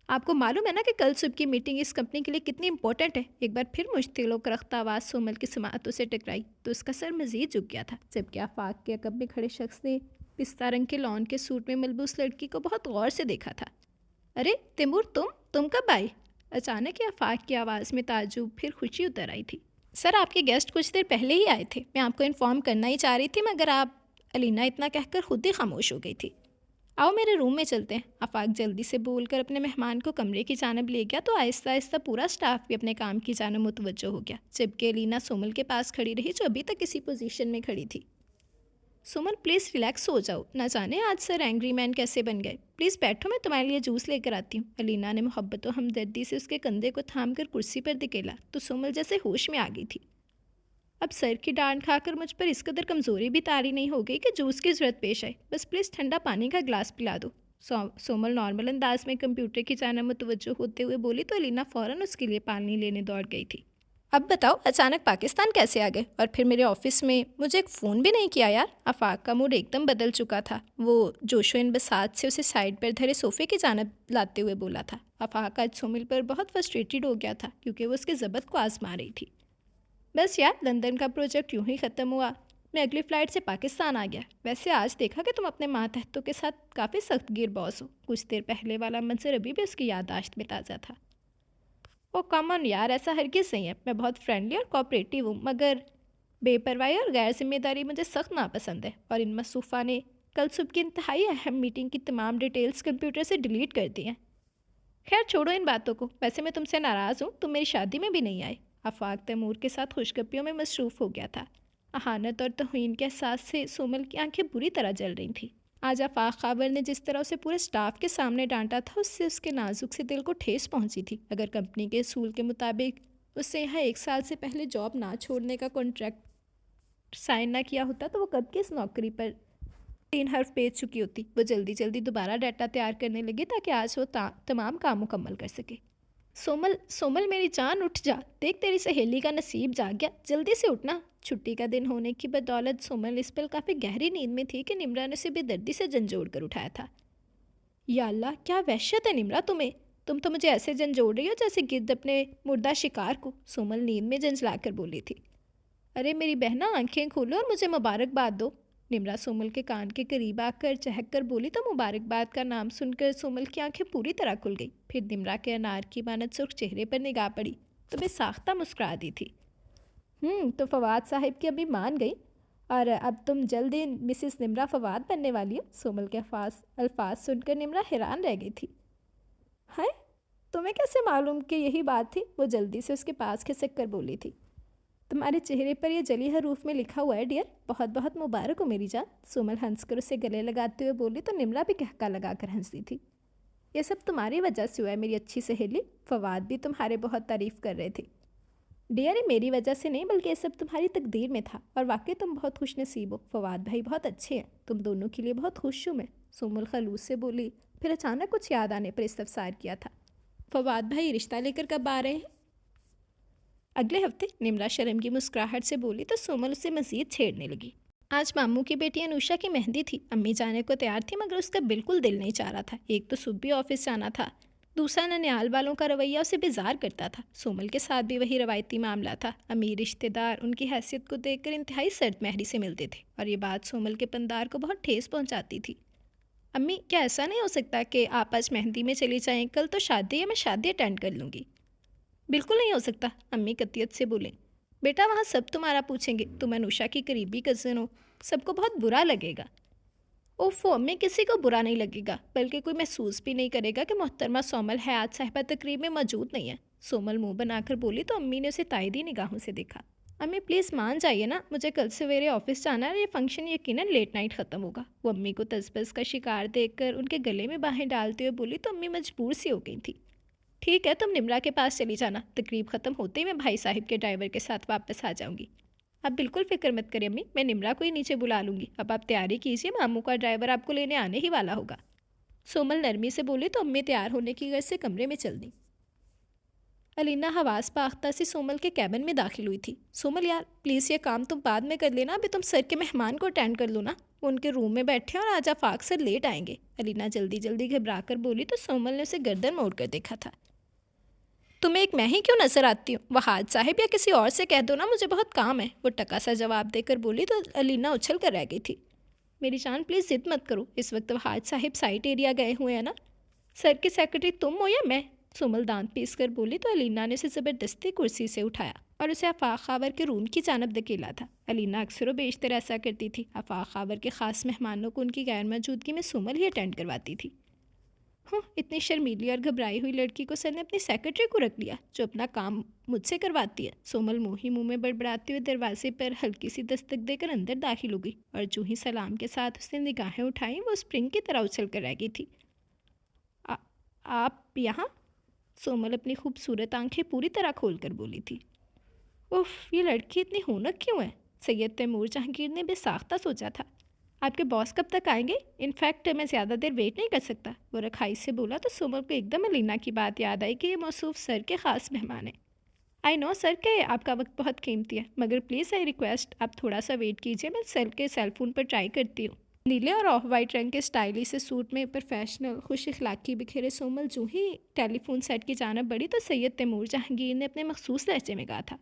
आपको मालूम है ना कि कल सुबह की मीटिंग इस कंपनी के लिए कितनी इंपॉर्टेंट है? एक बार फिर मुश्तिल और करख्ता आवाज़ सोमल की समातों से टकराई तो उसका सर मज़ीद झुक गया था, जबकि आफाक के अकब में खड़े शख्स ने पिस्ता रंग के लॉन के सूट में मलबूस लड़की को बहुत गौर से देखा था। अरे तिमूर, तुम कब आई? अचानक ही आफाक की आवाज़ में ताज्जुब फिर खुशी उतर आई थी। सर, आपके गेस्ट कुछ देर पहले ही आए थे, मैं आपको इन्फॉर्म करना ही चाह रही थी, मगर आप अलीना इतना कहकर खुद ही खामोश हो गई थी। आओ मेरे रूम में चलते हैं। आफाक जल्दी से बोलकर अपने मेहमान को कमरे की जानब ले गया तो आहिस्ता आहिस्ता पूरा स्टाफ भी अपने काम की जानब मुतवज्जो हो गया, जबकि अलीना सोमल के पास खड़ी रही जो अभी तक इसी पोजीशन में खड़ी थी। सुमन, प्लीज़ रिलैक्स हो जाओ, ना जाने आज सर एंग्री मैन कैसे बन गए। प्लीज़ बैठो, मैं तुम्हारे लिए जूस लेकर आती हूँ। अलीना ने मोहब्बत और हमदर्दी से उसके कंधे को थाम कर कुर्सी पर धकेला तो सोमल जैसे होश में आ गई थी। अब सर की डांट खाकर मुझ पर इस कदर कमज़ोरी भी तारी नहीं हो गई कि जूस की ज़रूरत पेश आए। बस प्लीज़ ठंडा पानी का गिलास पिला दो। सोमल नॉर्मल अंदाज में कंप्यूटर की जानब मुतवज्जो होते हुए बोली तो अलीना फ़ौरन उसके लिए पानी लेने दौड़ गई थी। अब बताओ, अचानक पाकिस्तान कैसे आ गए? और फिर मेरे ऑफिस में मुझे एक फ़ोन भी नहीं किया यार। आफाक का मूड एकदम बदल चुका था। वो जोशो इन बसात से उसे साइड पर धरे सोफ़े की जानब लाते हुए बोला था। आफाक आज सोमिल पर बहुत फ्रस्ट्रेटेड हो गया था क्योंकि वो उसके ज़बत को आजमा रही थी। बस यार, लंदन का प्रोजेक्ट यूं ही ख़त्म हुआ, मैं अगली फ़्लाइट से पाकिस्तान आ गया। वैसे आज देखा कि तुम अपने मातहतों के साथ काफ़ी सख्त गिर बॉस हो। कुछ देर पहले वाला मंजर अभी भी उसकी याददाश्त में ताज़ा था। ओ कम ऑन यार, ऐसा हरगिज़ नहीं है। मैं बहुत फ्रेंडली और कोऑपरेटिव हूँ, मगर बेपरवाही और गैर जिम्मेदारी मुझे सख्त नापसंद है और इन मसूफ़ा ने कल सुबह की इंतहाई अहम मीटिंग की तमाम डिटेल्स कंप्यूटर से डिलीट कर दी हैं। खैर छोड़ो इन बातों को। वैसे मैं तुमसे नाराज़ हूँ, तुम मेरी शादी में भी नहीं आए। आफाक तैमूर के साथ खुशगपियों में मसरूफ़ हो गया था। अहानत और तौहीन के एहसास से सोमल की आंखें बुरी तरह जल रही थीं। आज आफाक खाबर ने जिस तरह उसे पूरे स्टाफ के सामने डांटा था, उससे उसके नाजुक से दिल को ठेस पहुंची थी। अगर कंपनी के असूल के मुताबिक उससे यहाँ 1 साल से पहले जॉब ना छोड़ने का कॉन्ट्रैक्ट साइन ना किया होता तो वो कब की इस नौकरी पर 3 हर्फ भेज चुकी होती। वो जल्दी जल्दी दोबारा डाटा तैयार करने लगी ताकि आज वो तमाम काम मुकम्मल कर सके। सोमल सोमल मेरी जान उठ जा, देख तेरी सहेली का नसीब जाग गया, जल्दी से उठना। छुट्टी का दिन होने की बदौलत सोमल इस पल काफ़ी गहरी नींद में थी कि निम्रा ने उसे बेदर्दी से झंझोड़ कर उठाया था। या अल्लाह, क्या वहशत है निम्रा तुम्हें। तुम तो मुझे ऐसे झंझोड़ रही हो जैसे गिद्ध अपने मुर्दा शिकार को। सोमल नींद में झंझला कर बोली थी। अरे मेरी बहना, आंखें खोलो और मुझे मुबारकबाद दो। निम्रा सोमल के कान के करीब आकर चहक कर बोली तो मुबारकबाद का नाम सुनकर सोमल की आंखें पूरी तरह खुल गई। फिर निम्रा के अनार की मानद सुर्ख चेहरे पर निगाह पड़ी तो वे साख्ता मुस्कुरा दी थी। तो फवाद साहिब की अभी मान गई और अब तुम जल्दी मिसिस निम्रा फवाद बनने वाली हो। सोमल के अल्फाज सुनकर निम्रा हैरान रह गई थी। हाय, तुम्हें कैसे मालूम कि यही बात थी। वो जल्दी से उसके पास खिसक कर बोली थी। तुम्हारे चेहरे पर यह जली हरूफ में लिखा हुआ है डियर, बहुत बहुत मुबारक हो मेरी जान। सोमल हंसकर उसे गले लगाते हुए बोली तो निम्रा भी कहका लगाकर हंसती थी। यह सब तुम्हारी वजह से हुआ है मेरी अच्छी सहेली। फवाद भी तुम्हारे बहुत तारीफ़ कर रहे थे। डियर, ये मेरी वजह से नहीं बल्कि ये सब तुम्हारी तकदीर में था और वाकई तुम बहुत खुश नसीब हो। फवाद भाई बहुत अच्छे हैं, तुम दोनों के लिए बहुत खुश हूँ मैं। सोमल खलूस से बोली, फिर अचानक कुछ याद आने पर इस्तफसार किया था। फवाद भाई रिश्ता लेकर कब आ रहे हैं? अगले हफ्ते। निम्रा शर्म की मुस्कुराहट से बोली तो सोमल उसे मज़ीद छेड़ने लगी। आज मामू की बेटी अनुषा की मेहंदी थी। अम्मी जाने को तैयार थी मगर उसका बिल्कुल दिल नहीं चाह रहा था। एक तो सुबह ऑफिस जाना था, दूसरा ननिहाल वालों का रवैया उसे बेजार करता था। सोमल के साथ भी वही रवायती मामला था। अमीर रिश्तेदार उनकी हैसियत को देखकर इंतहाई सर्द महरी से मिलते थे और ये बात सोमल के पंदार को बहुत ठेस पहुंचाती थी। अम्मी, क्या ऐसा नहीं हो सकता कि आप आज मेहंदी में चली जाएं? कल तो शादी है, मैं शादी अटेंड कर लूँगी। बिल्कुल नहीं हो सकता, अम्मी कतियत से बोले। बेटा, वहाँ सब तुम्हारा पूछेंगे, तुम अनुषा की करीबी कज़न हो, सबको बहुत बुरा लगेगा। ओफो अम्मी, किसी को बुरा नहीं लगेगा, बल्कि कोई महसूस भी नहीं करेगा कि मोहतरमा सोमल हयात साहिबा तकरीब में मौजूद नहीं है। सोमल मुंह बनाकर बोली तो अम्मी ने उसे तायदी निगाहों से देखा। अम्मी प्लीज़ मान जाइए ना, मुझे कल सवेरे ऑफिस जाना है और ये फंक्शन यकीनन लेट नाइट ख़त्म होगा। वो अम्मी को तजबज़ का शिकार देखकर उनके गले में बाहें डालते हुए बोली तो अम्मी मजबूर सी हो गई थी। ठीक है, तुम निम्रा के पास चली जाना, तकरीब ख़त्म होते ही मैं भाई साहिब के ड्राइवर के साथ वापस आ जाऊंगी। आप बिल्कुल फ़िक्र मत करिए अम्मी, मैं निम्रा को ही नीचे बुला लूँगी। अब आप तैयारी कीजिए, मामू का ड्राइवर आपको लेने आने ही वाला होगा। सोमल नरमी से बोली तो अम्मी तैयार होने की गर्ज से कमरे में चल दी। अलीना हवास पाख्ता से सोमल के कैबिन में दाखिल हुई थी। सोमल यार प्लीज़ ये काम तुम बाद में कर लेना, अभी तुम सर के मेहमान को अटेंड कर लो ना, वो उनके रूम में बैठे हैं और आज आफाक सर लेट आएंगे। अलीना जल्दी जल्दी घबरा कर बोली तो सोमल ने उसे गर्दन मोड़ कर देखा था। तुम्हें एक मैं ही क्यों नजर आती हूँ? वहाद साहिब या किसी और से कह दो ना, मुझे बहुत काम है। वो टका सा जवाब देकर बोली तो अलीना उछल कर रह गई थी। मेरी जान प्लीज़ जिद मत करो, इस वक्त वहाद साहिब साइट एरिया गए हुए हैं ना। सर के सेक्रेटरी तुम हो या मैं? सुमल दांत पीस कर बोली तो अलीना ने उसे ज़बरदस्ती कुर्सी से उठाया और उसे आफाक खावर के रूम की जानब धकेला था। अलीना अक्सर व बेशतर ऐसा करती थी। आफाक खावर के ख़ास मेहमानों को उनकी गैर मौजूदगी में सुमल ही अटेंड करवाती थी। हाँ, इतनी शर्मीली और घबराई हुई लड़की को सर ने अपनी सेक्रेटरी को रख लिया जो अपना काम मुझसे करवाती है। सोमल मुँह ही मुँह में बड़बड़ाते हुए दरवाजे पर हल्की सी दस्तक देकर अंदर दाखिल हो गई और जो ही सलाम के साथ उसने निगाहें उठाई वो स्प्रिंग की तरह उछल कर रह गई थी। आप यहाँ? सोमल अपनी खूबसूरत आंखें पूरी तरह खोल कर बोली थी। उफ, ये लड़की इतनी हुनक क्यों है? सैयद तैमूर जहांगीर ने बेसाख्ता सोचा था। आपके बॉस कब तक आएंगे? इनफैक्ट मैं ज़्यादा देर वेट नहीं कर सकता, वो रखाई से बोला तो सोमल को एकदम अलीना की बात याद आई कि ये मौसूफ सर के ख़ास मेहमान हैं। आई नो सर के आपका वक्त बहुत कीमती है, मगर प्लीज़ आई रिक्वेस्ट आप थोड़ा सा वेट कीजिए, मैं सर के सेलफोन पर ट्राई करती हूँ। नीले और ऑफ वाइट रंग के स्टाइलिश से सूट में प्रोफेशनल खुश इखलाकी बिखेरे सोमल जो ही टेलीफोन सेट की जानब बढ़ी तो सैयद तैमूर जहांगीर ने अपने मखसूस लहजे में कहा था,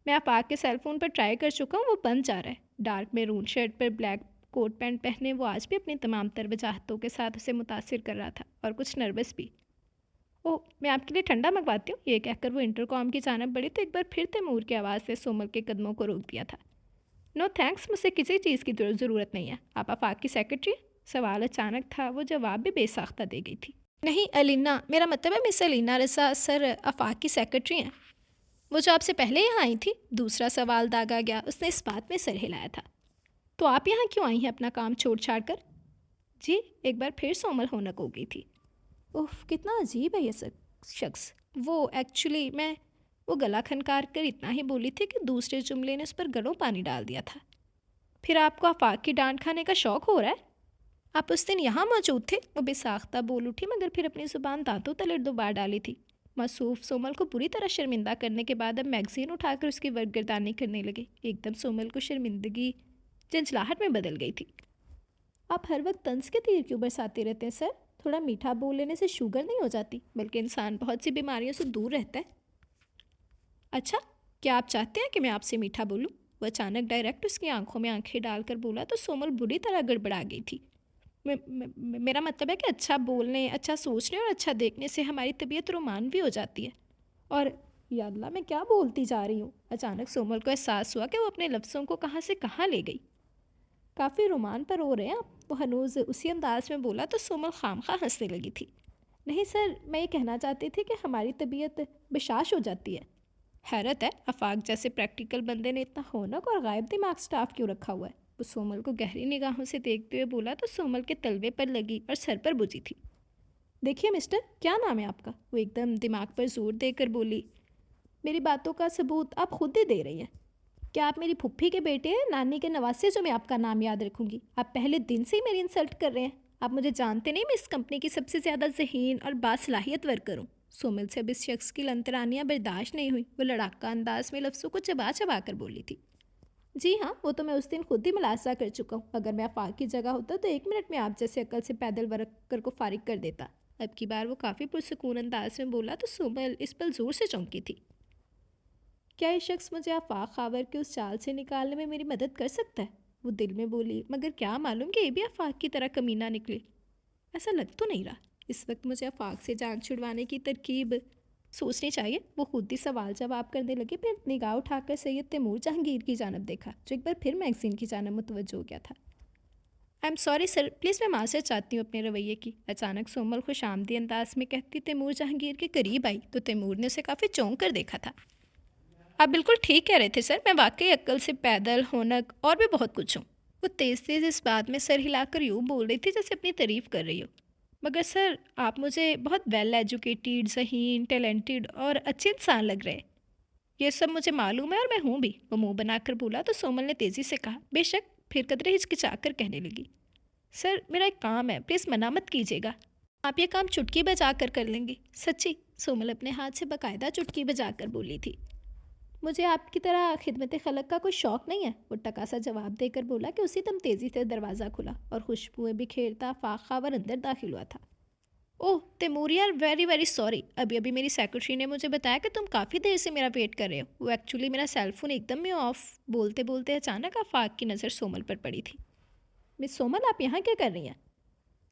मैं आपाक के सेलफोन पर ट्राई कर चुका हूँ, वो बंद जा रहा है। डार्क मैरून शर्ट पर ब्लैक कोट पैंट पहने वो आज भी अपनी तमाम तर वजाहतों के साथ उसे मुतासिर कर रहा था और कुछ नर्वस भी। ओह, मैं आपके लिए ठंडा मंगवाती हूँ। ये कहकर वो इंटरकॉम की जानब बढ़ी तो एक बार फिर तैमूर की आवाज़ से सोमल के कदमों को रोक दिया था। नो थैंक्स, मुझसे किसी चीज़ की ज़रूरत नहीं है। आप आफाक की सेक्रेटरी हैं? सवाल अचानक था, वो जवाब भी बेसाख्ता दे गई थी। नहीं अलीना, मेरा मतलब है मिस अलीना रज़ा सर आफाक की सेक्रेटरी हैं। वो जो आपसे पहले यहाँ आई थी। दूसरा सवाल दागा गया। उसने इस बात में सर हिलाया था। तो आप यहाँ क्यों आई हैं अपना काम छोड़ छाड़ कर? जी, एक बार फिर सोमल होनक हो गई थी। उफ, कितना अजीब है ये शख्स। वो एक्चुअली मैं वो गला खनकार कर इतना ही बोली थी कि दूसरे जुमले ने उस पर गलों पानी डाल दिया था। फिर आपको आफाक की डांट खाने का शौक़ हो रहा है? आप उस दिन यहाँ मौजूद थे? वो बेसाख्ता बोल उठी, मगर फिर अपनी ज़ुबान दांतों तले दोबारा डाली थी। मासूफ सोमल को बुरी तरह शर्मिंदा करने के बाद अब मैगज़ीन उठाकर उसकी वर्गर्दानी करने लगे। एकदम सोमल को शर्मिंदगी झंझलाहट में बदल गई थी। आप हर वक्त तंज के तीर क्यों बरसाते रहते हैं सर? थोड़ा मीठा बोल लेने से शुगर नहीं हो जाती, बल्कि इंसान बहुत सी बीमारियों से दूर रहता है। अच्छा, क्या आप चाहते हैं कि मैं आपसे मीठा बोलूं? वह अचानक डायरेक्ट उसकी आंखों में आंखें डालकर बोला तो सोमल बुरी तरह गड़बड़ा गई थी। मेरा मतलब है कि अच्छा बोलने, अच्छा सोचने और अच्छा देखने से हमारी तबीयत रोमानवी हो जाती है। और या अल्लाह, मैं क्या बोलती जा रही हूँ? अचानक सोमल को एहसास हुआ कि वो अपने लफ्ज़ों को कहाँ से कहाँ ले गई। काफ़ी रोमान पर हो रहे हैं आप, वो हनूज़ उसी अंदाज में बोला तो सोमल खामखा हंसने लगी थी। नहीं सर, मैं ये कहना चाहती थी कि हमारी तबीयत बेशाश हो जाती है। हैरत है, आफाक जैसे प्रैक्टिकल बंदे ने इतना होनक और गायब दिमाग स्टाफ क्यों रखा हुआ है? वो सोमल को गहरी निगाहों से देखते हुए बोला तो सोमल के तलवे पर लगी और सर पर बुझी थी। देखिए मिस्टर, क्या नाम है आपका? वो एकदम दिमाग पर जोर देकर बोली। मेरी बातों का सबूत आप खुद ही दे रही हैं। क्या आप मेरी फुफ्फी के बेटे हैं, नानी के नवासे, जो मैं आपका नाम याद रखूंगी? आप पहले दिन से ही मेरी इंसल्ट कर रहे हैं। आप मुझे जानते नहीं, मैं इस कंपनी की सबसे ज़्यादा ज़हीन और बासलाहियत वर्कर हूँ। सोमल से अब इस शख्स की लंतरानियाँ बर्दाश्त नहीं हुई। वो लड़ाका अंदाज में लफ्ज़ों को चबा चबा कर बोली थी। जी हाँ, वो तो मैं उस दिन खुद ही मुलाजा कर चुका हूँ। अगर मैं आफाक की जगह होता तो 1 मिनट में आप जैसे अकल से पैदल वर्कर को फारिग कर देता। अब की बार वो काफ़ी पुरसकून अंदाज में बोला तो सोमल इस पर ज़ोर से चौंकी थी। क्या ये शख्स मुझे आफाक खावर के उस चाल से निकालने में मेरी मदद कर सकता है? वो दिल में बोली, मगर क्या मालूम कि ये भी आफाक की तरह कमीना निकले। ऐसा लग तो नहीं रहा। इस वक्त मुझे आफाक से जान छुड़वाने की तरकीब सोचनी चाहिए। वो खुद ही सवाल जवाब करने लगे। फिर निगाह उठाकर सैयद तैमूर जहांगीर की जानब देखा, जो एक बार फिर मैगजीन की जानब मुतवज्जो हो गया था। I am sorry sir, please मैं माज़रत चाहती हूँ अपने रवैये की। अचानक सोमल खुशामदी अंदाज में कहती तैमूर जहांगीर के करीब आई तो तैमूर ने उसे काफ़ी चौंक कर देखा था। आप बिल्कुल ठीक कह रहे थे सर, मैं वाकई अक्ल से पैदल, होनक और भी बहुत कुछ हूँ। वो तेज़ तेज़ इस बात में सर हिलाकर यूँ बोल रही थी जैसे अपनी तारीफ़ कर रही हो। मगर सर, आप मुझे बहुत वेल एजुकेटेड, ज़हीन, टैलेंटेड और अच्छे इंसान लग रहे हैं। ये सब मुझे मालूम है और मैं हूँ भी। वो मुंह बनाकर बोला तो सोमल ने तेज़ी से कहा, बेशक। फिर कदरे हिचकिचाकर कहने लगी, सर मेरा एक काम है, प्लीज़ मना मत कीजिएगा। आप ये काम चुटकी बजा कर लेंगी? सच्ची? सोमल अपने हाथ से बाकायदा चुटकी बजाकर बोली थी। मुझे आपकी तरह खिदमत खलक का कोई शौक़ नहीं है। वो टकासा जवाब देकर बोला कि उसी दम तेज़ी से दरवाज़ा खुला और खुशबुएं बिखेरता आफाक खावर अंदर दाखिल हुआ था। ओह तैमूर यार, वेरी वेरी सॉरी। अभी अभी मेरी सेक्रेटरी ने मुझे बताया कि तुम काफ़ी देर से मेरा वेट कर रहे हो। वो एक्चुअली मेरा सेलफोन एकदम में ऑफ। बोलते बोलते अचानक आफाक की नज़र सोमल पर पड़ी थी। मिस सोमल, आप यहाँ क्या कर रही हैं?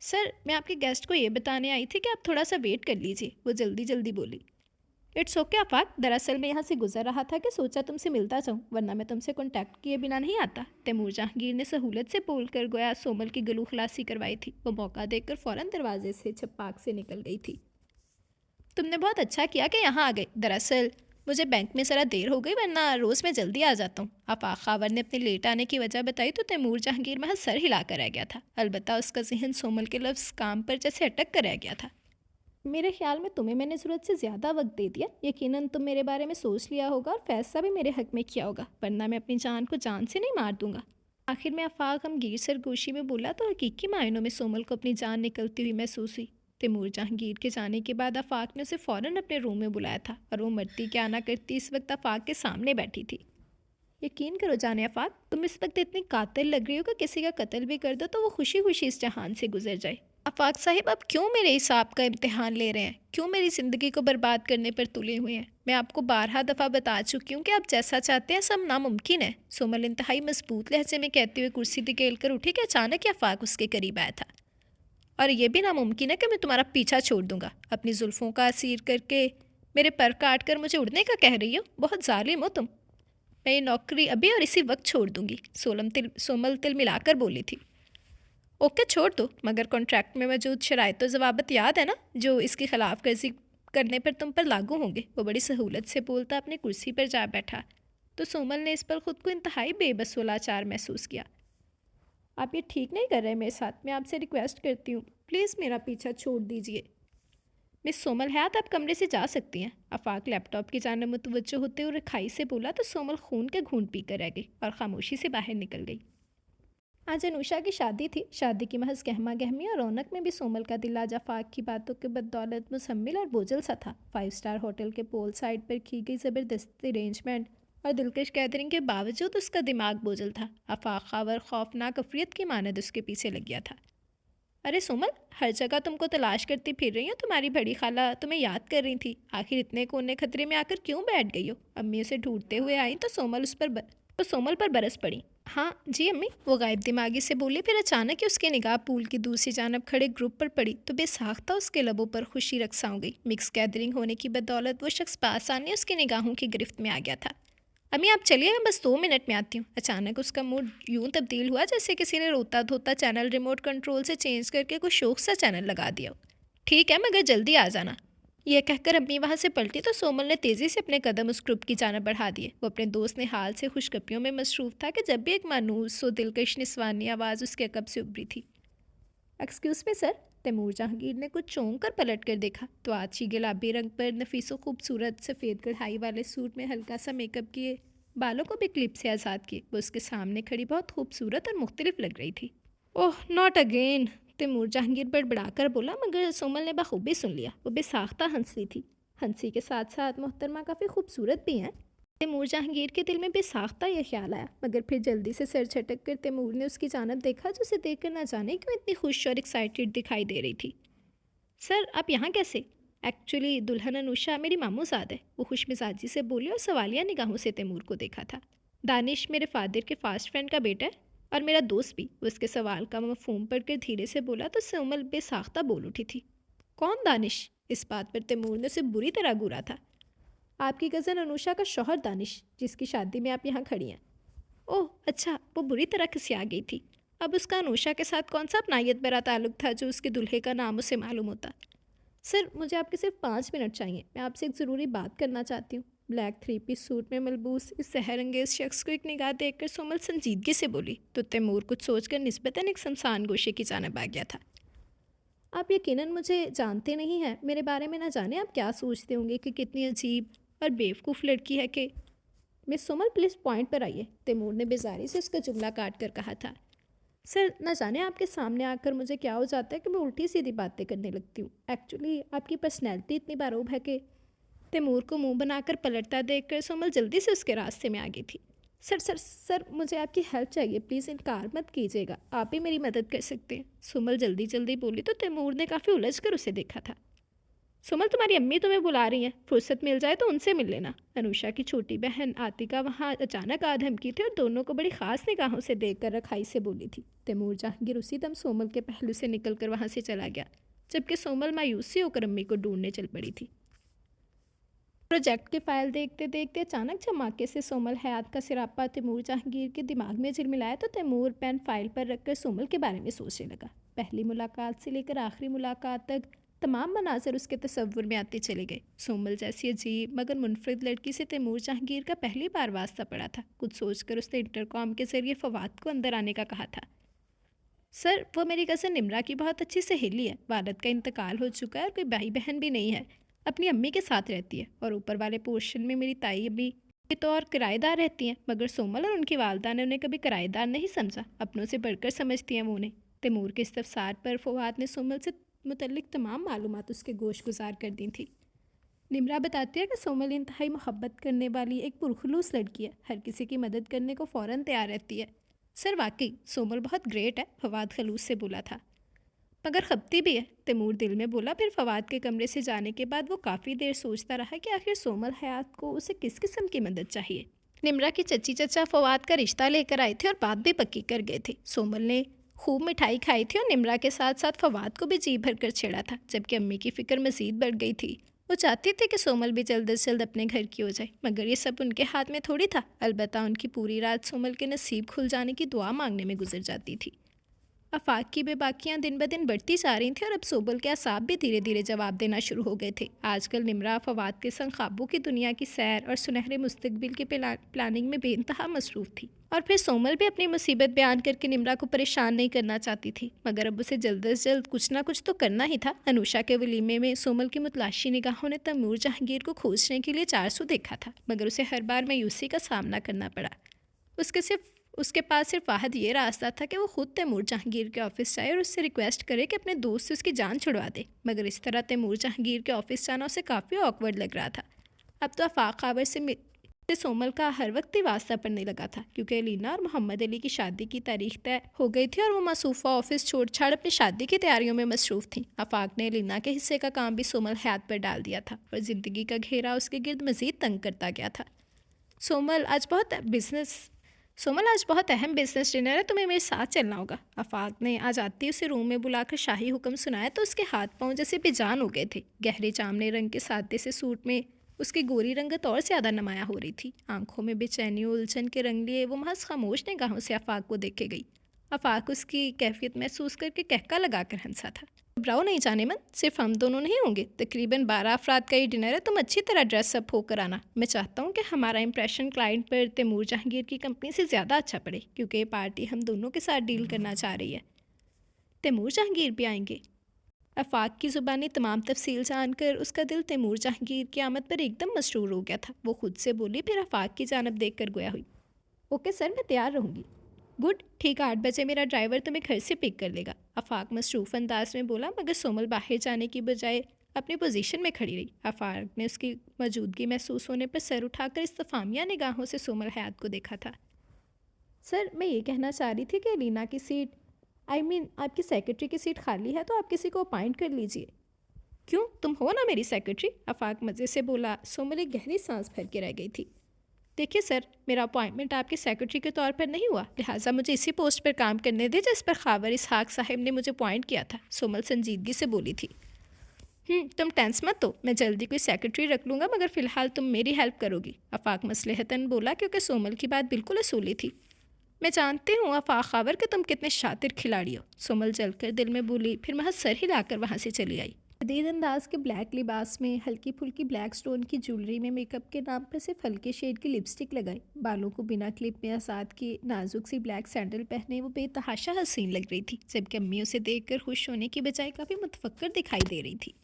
सर, मैं आपके गेस्ट को ये बताने आई थी कि आप थोड़ा सा वेट कर लीजिए। वो जल्दी जल्दी बोली। इट्स ओके आफाक, दरअसल मैं यहाँ से गुजर रहा था कि सोचा तुमसे मिलता जाऊँ, वरना मैं तुमसे कॉन्टैक्ट किए बिना नहीं आता। तैमूर जहांगीर ने सहूलत से बोलकर गोया सोमल की गलू खलासी करवाई थी। वो मौका देखकर फ़ौरन दरवाजे से छपाक से निकल गई थी। तुमने बहुत अच्छा किया कि यहाँ आ गई। दरअसल मुझे बैंक में ज़रा देर हो गई, वरना रोज़ मैं जल्दी आ जाता हूँ। आफाक खावर ने अपने लेट आने की वजह बताई तो तैमूर जहांगीर महज सर हिलाकर रह गया था। अलबत्ता उसका जहन सोमल के लफ्ज़ काम पर जैसे अटक कर रह गया था। मेरे ख्याल में तुम्हें मैंने ज़रूरत से ज़्यादा वक्त दे दिया। यकीनन तुम मेरे बारे में सोच लिया होगा और फैसला भी मेरे हक़ में किया होगा, वरना मैं अपनी जान को जान से नहीं मार दूंगा। आखिर में आफाक गमगीर सरगोशी में बोला तो हकीकी मायनों में सोमल को अपनी जान निकलती हुई महसूस हुई। तैमूर जहांगीर के जाने के बाद आफाक ने उसे फ़ौरन अपने रूम में बुलाया था और वो मरती क्या ना करती इस वक्त आफाक के सामने बैठी थी। यकीन करो जाने आफाक, तुम इस वक्त इतनी कातिल लग रही हो कि किसी का कत्ल भी कर दो तो वो खुशी खुशी इस जहान से गुजर जाए। आफाक साहिब, आप क्यों मेरे हिसाब का इम्तिहान ले रहे हैं? क्यों मेरी ज़िंदगी को बर्बाद करने पर तुले हुए हैं? मैं आपको 12 दफ़ा बता चुकी हूँ कि आप जैसा चाहते हैं सब नामुमकिन है। सोमल इंतहाई मजबूत लहजे में कहते हुए कुर्सी धकेल कर उठी कि अचानक आफाक उसके करीब आया था। और यह भी नामुमकिन है कि मैं तुम्हारा पीछा छोड़ दूंगा। अपनी जुल्फ़ों का असीर करके मेरे पर काट कर मुझे उड़ने का कह रही हो? बहुत जालिम हो तुम। मैं ये नौकरी अभी और इसी वक्त छोड़ दूंगी, सोमल तिल मिलाकर बोली थी। ओके छोड़ दो, मगर कॉन्ट्रैक्ट में मौजूद शराइत व ज़वाबित याद है ना, जो इसकी खिलाफ वर्जी करने पर तुम पर लागू होंगे। वो बड़ी सहूलत से बोलता अपनी कुर्सी पर जा बैठा तो सोमल ने इस पर खुद को इंतहाई बेबस व लाचार महसूस किया। आप ये ठीक नहीं कर रहे मेरे साथ, मैं आपसे रिक्वेस्ट करती हूँ, प्लीज़ मेरा पीछा छोड़ दीजिए। मिस सोमल हयात, आप कमरे से जा सकती हैं। आफाक लैपटॉप की जानिब मुतवज्जो होते हुए खाई से बोला तो सोमल खून के घूंट पीकर रह गई और खामोशी से बाहर निकल गई। आज अनुषा की शादी थी। शादी की महज गहमा गहमी और रौनक में भी सोमल का दिल आज आफाक की बातों के बदौलत मुसम्मिल और बोझल सा था। 5 स्टार होटल के पोल साइड पर की गई ज़बरदस्त अरेंजमेंट और दिलकश गैदरिंग के बावजूद उसका दिमाग बोझल था। आफाक खावर खौफनाक अफरियत की मानद उसके पीछे लग गया था। अरे सोमल, हर जगह तुमको तलाश करती फिर रही हो, तुम्हारी बड़ी खाला तुम्हें याद कर रही थी। आखिर इतने कोने खतरे में आकर क्यों बैठ गई हो? अम्मी उसे ढूंढते हुए आई तो सोमल पर बरस पड़ी। हाँ जी अम्मी, वो गायब दिमागी से बोली। फिर अचानक ही उसकी निगाह पूल की दूसरी जानब खड़े ग्रुप पर पड़ी तो बेसाख्ता उसके लबों पर खुशी रक्सा हो गई। मिक्स गैदरिंग होने की बदौलत वो शख्स पासानी उसकी निगाहों की गिरफ्त में आ गया था। अम्मी आप चलिए, मैं बस 2 मिनट में आती हूँ। अचानक उसका मूड यूं तब्दील हुआ जैसे किसी ने रोता धोता चैनल रिमोट कंट्रोल से चेंज करके कुछ शौक सा चैनल लगा दिया। ठीक है, मगर जल्दी आ जाना। यह कहकर अम्मी वहाँ से पलटी तो सोमल ने तेज़ी से अपने कदम उस ग्रुप की जानब बढ़ा दिए। वो अपने दोस्त ने हाल से खुशगपियों में मसरूफ़ था कि जब भी एक मानूस व दिलकश निस्वानी आवाज़ उसके अकब से उभरी थी। Excuse me sir. Taimur Jahangir ने कुछ चौंक कर पलट कर देखा तो आछी गुलाबी रंग पर नफीसो खूबसूरत सफ़ेद कढ़ाई वाले सूट में हल्का सा मेकअप किए, बालों को भी क्लिप से आज़ाद किए, वो उसके सामने खड़ी बहुत खूबसूरत और मुख्तलिफ लग रही थी। Oh not again, Taimur Jahangir बड़बड़ाकर बोला, मगर सोमल ने बखूबी सुन लिया। वो बेसाख्ता हंसी थी। हंसी के साथ साथ मोहतरमा काफ़ी खूबसूरत भी हैं। तैमूर जहांगीर के दिल में बेसाख्ता यह ख्याल आया, मगर फिर जल्दी से सर झटक कर तैमूर ने उसकी जानब देखा जो उसे देखकर ना जाने क्यों इतनी खुश और एक्साइटेड दिखाई दे रही थी। सर आप यहाँ कैसे? एक्चुअली दुल्हन अनुषा मेरी मामू साद है, वो खुश मिजाजी से बोली और सवालिया निगाहों से तैमूर को देखा था। दानिश मेरे फादर के फास्ट फ्रेंड का बेटा है और मेरा दोस्त भी। वो उसके सवाल का मफहूम पढ़कर धीरे से बोला तो सोमल बेसाख्ता बोल उठी थी। कौन दानिश? इस बात पर तैमूर ने उसे बुरी तरह घूरा था। आपकी कज़न अनुषा का शौहर दानिश, जिसकी शादी में आप यहाँ खड़ी हैं। ओह अच्छा, वो बुरी तरह खिसिया गई थी। अब उसका अनुषा के साथ कौन सा अपनायत भरा ताल्लुक था जो उसके दुल्हे का नाम उसे मालूम होता। सर मुझे आपके सिर्फ 5 मिनट चाहिए, मैं आपसे एक ज़रूरी बात करना चाहती हूँ। ब्लैक 3 पीस सूट में मलबूस इस सहरंगेज शख्स को एक निगाह देखकर सोमल संजीदगी से बोली तो तैमूर कुछ सोचकर निस्बतन एक शमशान गोशे की जानब आ गया था। आप यकीनन मुझे जानते नहीं हैं, मेरे बारे में ना जाने आप क्या सोचते होंगे कि कितनी अजीब और बेवकूफ़ लड़की है कि। मिस सोमल प्लीज़ पॉइंट पर आइए, तैमूर ने बेजारी से उसका जुमला काट कर कहा था। सर न जाने आपके सामने आकर मुझे क्या हो जाता है कि मैं उल्टी सीधी बातें करने लगती हूँ। एक्चुअली आपकी पर्सनैलिटी इतनी बारूब है कि। तैमूर को मुंह बनाकर पलटता देखकर सोमल जल्दी से उसके रास्ते में आ गई थी। सर मुझे आपकी हेल्प चाहिए, प्लीज़ इनकार मत कीजिएगा, आप ही मेरी मदद कर सकते हैं। सोमल जल्दी जल्दी बोली तो तैमूर ने काफ़ी उलझ कर उसे देखा था। सोमल तुम्हारी अम्मी तुम्हें बुला रही हैं, फुर्सत मिल जाए तो उनसे मिल लेना। अनुषा की छोटी बहन आतिका वहाँ अचानक आ धमकी थी और दोनों को बड़ी ख़ास निगाहों से देखकर रखाई से बोली थी। तैमूर जहांगीर उसी दम सोमल के पहलू से निकलकर वहाँ से चला गया, जबकि सोमल मायूसी होकर अम्मी को ढूंढने चल पड़ी थी। प्रोजेक्ट की फाइल देखते देखते अचानक धमाके से सोमल हयात का सिरापा तैमूर जहांगीर के दिमाग में झिलमिलाया तो तैमूर पेन फाइल पर रखकर सोमल के बारे में सोचने लगा। पहली मुलाकात से लेकर आखिरी मुलाकात तक तमाम मनाज़र उसके तसव्वुर में आते चले गए। सोमल जैसी अजीब मगर मुनफरिद लड़की से तैमूर जहांगीर का पहली बार वास्ता पड़ा था। कुछ सोचकर उसने इंटरकॉम के ज़रिए फवाद को अंदर आने का कहा था। सर वो मेरी कज़न निम्रा की बहुत अच्छी सहेली है, वालिद का इंतकाल हो चुका है और कोई भाई बहन भी नहीं है, अपनी अम्मी के साथ रहती है और ऊपर वाले पोर्शन में मेरी ताई अम्मी के तौर किराएदार रहती हैं। मगर सोमल और उनकी वालदा ने उन्हें कभी किराएदार नहीं समझा, अपनों से बढ़कर समझती हैं वो उन्हें। तैमूर के इस्तफसार पर फवाद ने सोमल से मुतल्लिक तमाम मालूमात उसके गोश गुजार कर दी थी। निम्रा बताती है कि सोमल इंतहाई मोहब्बत करने वाली एक पुरखलूस लड़की है, हर किसी की मदद करने को फ़ौरन तैयार रहती है। सर वाकई सोमल बहुत ग्रेट है, फवाद खलूस से बोला था। मगर खपती भी है, तैमूर दिल में बोला। फिर फवाद के कमरे से जाने के बाद वो काफ़ी देर सोचता रहा कि आखिर सोमल हयात को उसे किस किस्म की मदद चाहिए। निम्रा के चची चचा फवाद का रिश्ता लेकर आए थे और बात भी पक्की कर गए थे। सोमल ने खूब मिठाई खाई थी और निम्रा के साथ साथ फवाद को भी जी भर कर छेड़ा था, जबकि अम्मी की फ़िक्र मज़ीद बढ़ गई थी। वो चाहते थे कि सोमल भी जल्द से जल्द अपने घर की हो जाए, मगर ये सब उनके हाथ में थोड़ी था। अलबत्ता उनकी पूरी रात सोमल के नसीब खुल जाने की दुआ मांगने में गुजर जाती थी। आफाक की बेबाकियां दिन ब दिन बढ़ती जा रही थी और अब सोबल के असाब भी धीरे धीरे जवाब देना शुरू हो गए थे। आजकल निमरा फवाद के संग ख्वाबों की दुनिया की सैर और सुनहरे मुस्तकबिल के प्लानिंग में बेइंतहा मसरूफ़ थी। और फिर सोमल भी अपनी मुसीबत बयान करके निमरा को परेशान नहीं करना चाहती थी, मगर अब उसे जल्द से जल्द कुछ ना कुछ तो करना ही था। अनुषा के वलीमे में सोमल की मुतलाशी निगाहों ने तैमूर जहांगीर को खोजने के लिए 400 देखा था, मगर उसे हर बार मायूसी का सामना करना पड़ा। उसके पास सिर्फ वाहद ये रास्ता था कि वो खुद तैमूर जहांगीर के ऑफिस जाए और उससे रिक्वेस्ट करे कि अपने दोस्त से उसकी जान छुड़वा दे। मगर इस तरह तैमूर जहांगीर के ऑफिस जाना उसे काफ़ी ऑकवर्ड लग रहा था। अब तो आफाक खाबर से सोमल का हर वक्त ही वास्ता पड़ने लगा था, क्योंकि अलीना और मोहम्मद अली की शादी की तारीख तय हो गई थी और वो मासूफा ऑफिस छोड़ छाड़ अपनी शादी की तैयारियों में मसरूफ़ थी। आफाक ने अलीना के हिस्से का काम भी सोमल हयात पर डाल दिया था और ज़िंदगी का घेरा उसके गिर्द मज़ीद तंग करता गया था। सोमल आज बहुत अहम बिजनेस डिनर है, तुम्हें मेरे साथ चलना होगा। आफाक ने आज आती उसे रूम में बुलाकर शाही हुक्म सुनाया तो उसके हाथ पांव जैसे बेजान हो गए थे। गहरे जामने रंग के सादे से सूट में उसकी गोरी रंगत और ज़्यादा नुमाया हो रही थी। आंखों में बेचैनी उलझन के रंग लिए वो महज खामोश निगाहों से आफाक को देखे गई। आफाक उसकी कैफियत महसूस करके कहका लगाकर हंसा था। घबराओ नहीं जाने मन, सिर्फ हम दोनों नहीं होंगे, तकरीबन 12 अफराद का ये डिनर है। तुम अच्छी तरह ड्रेसअप होकर आना। मैं चाहता हूँ कि हमारा इंप्रेशन क्लाइंट पर तैमूर जहांगीर की कंपनी से ज़्यादा अच्छा पड़े, क्योंकि ये पार्टी हम दोनों के साथ डील करना चाह रही है। तैमूर जहांगीर भी आएंगे? आफाक की ज़ुबानी तमाम तफसील जानकर उसका दिल तैमूर जहांगीर की आमद पर एकदम मसरूर हो गया था। वो खुद से बोली, फिर आफाक की जानब देख कर गोया हुई। ओके सर, मैं तैयार रहूँगी। गुड, ठीक 8 बजे मेरा ड्राइवर तुम्हें घर से पिक कर लेगा। आफाक मसरूफ़ अंदाज में बोला, मगर सोमल बाहर जाने की बजाय अपनी पोजीशन में खड़ी रही। आफाक ने उसकी मौजूदगी महसूस होने पर सर उठाकर इस्तफामिया निगाहों से सोमल हयात को देखा था। सर, मैं ये कहना चाह रही थी कि अलीना की सीट आपकी सेक्रेटरी की सीट खाली है, तो आप किसी को अपॉइंट कर लीजिए। क्यों, तुम हो ना मेरी सेक्रेटरी? आफाक मज़े से बोला। सोमल एक गहरी सांस भर के रह गई थी। देखिए सर, मेरा अपॉइंटमेंट आपकी सेक्रेटरी के तौर पर नहीं हुआ, लिहाजा मुझे इसी पोस्ट पर काम करने दे जिस पर खावर इसहाक साहब ने मुझे अपॉइंट किया था। सोमल संजीदगी से बोली थी। तुम टेंस मत हो, मैं जल्दी कोई सेक्रेटरी रख लूँगा, मगर फ़िलहाल तुम मेरी हेल्प करोगी। आफाक मसलहतन बोला, क्योंकि सोमल की बात बिल्कुल असूली थी। मैं जानती हूँ आफाक खावर कि तुम कितने शातिर खिलाड़ी हो। सोमल जलकर दिल में बोली, फिर महज सर हिलाकर वहाँ से चली आई। जदीद अंदाज के ब्लैक लिबास में हल्की फुल्की ब्लैक स्टोन की ज्वेलरी में मेकअप के नाम पर सिर्फ हल्के शेड की लिपस्टिक लगाई, बालों को बिना क्लिप में आसाद की नाजुक सी ब्लैक सैंडल पहने वो बेतहाशा हसीन लग रही थी, जबकि अम्मी उसे देखकर खुश होने की बजाय काफ़ी मुतफक्कर दिखाई दे रही थी।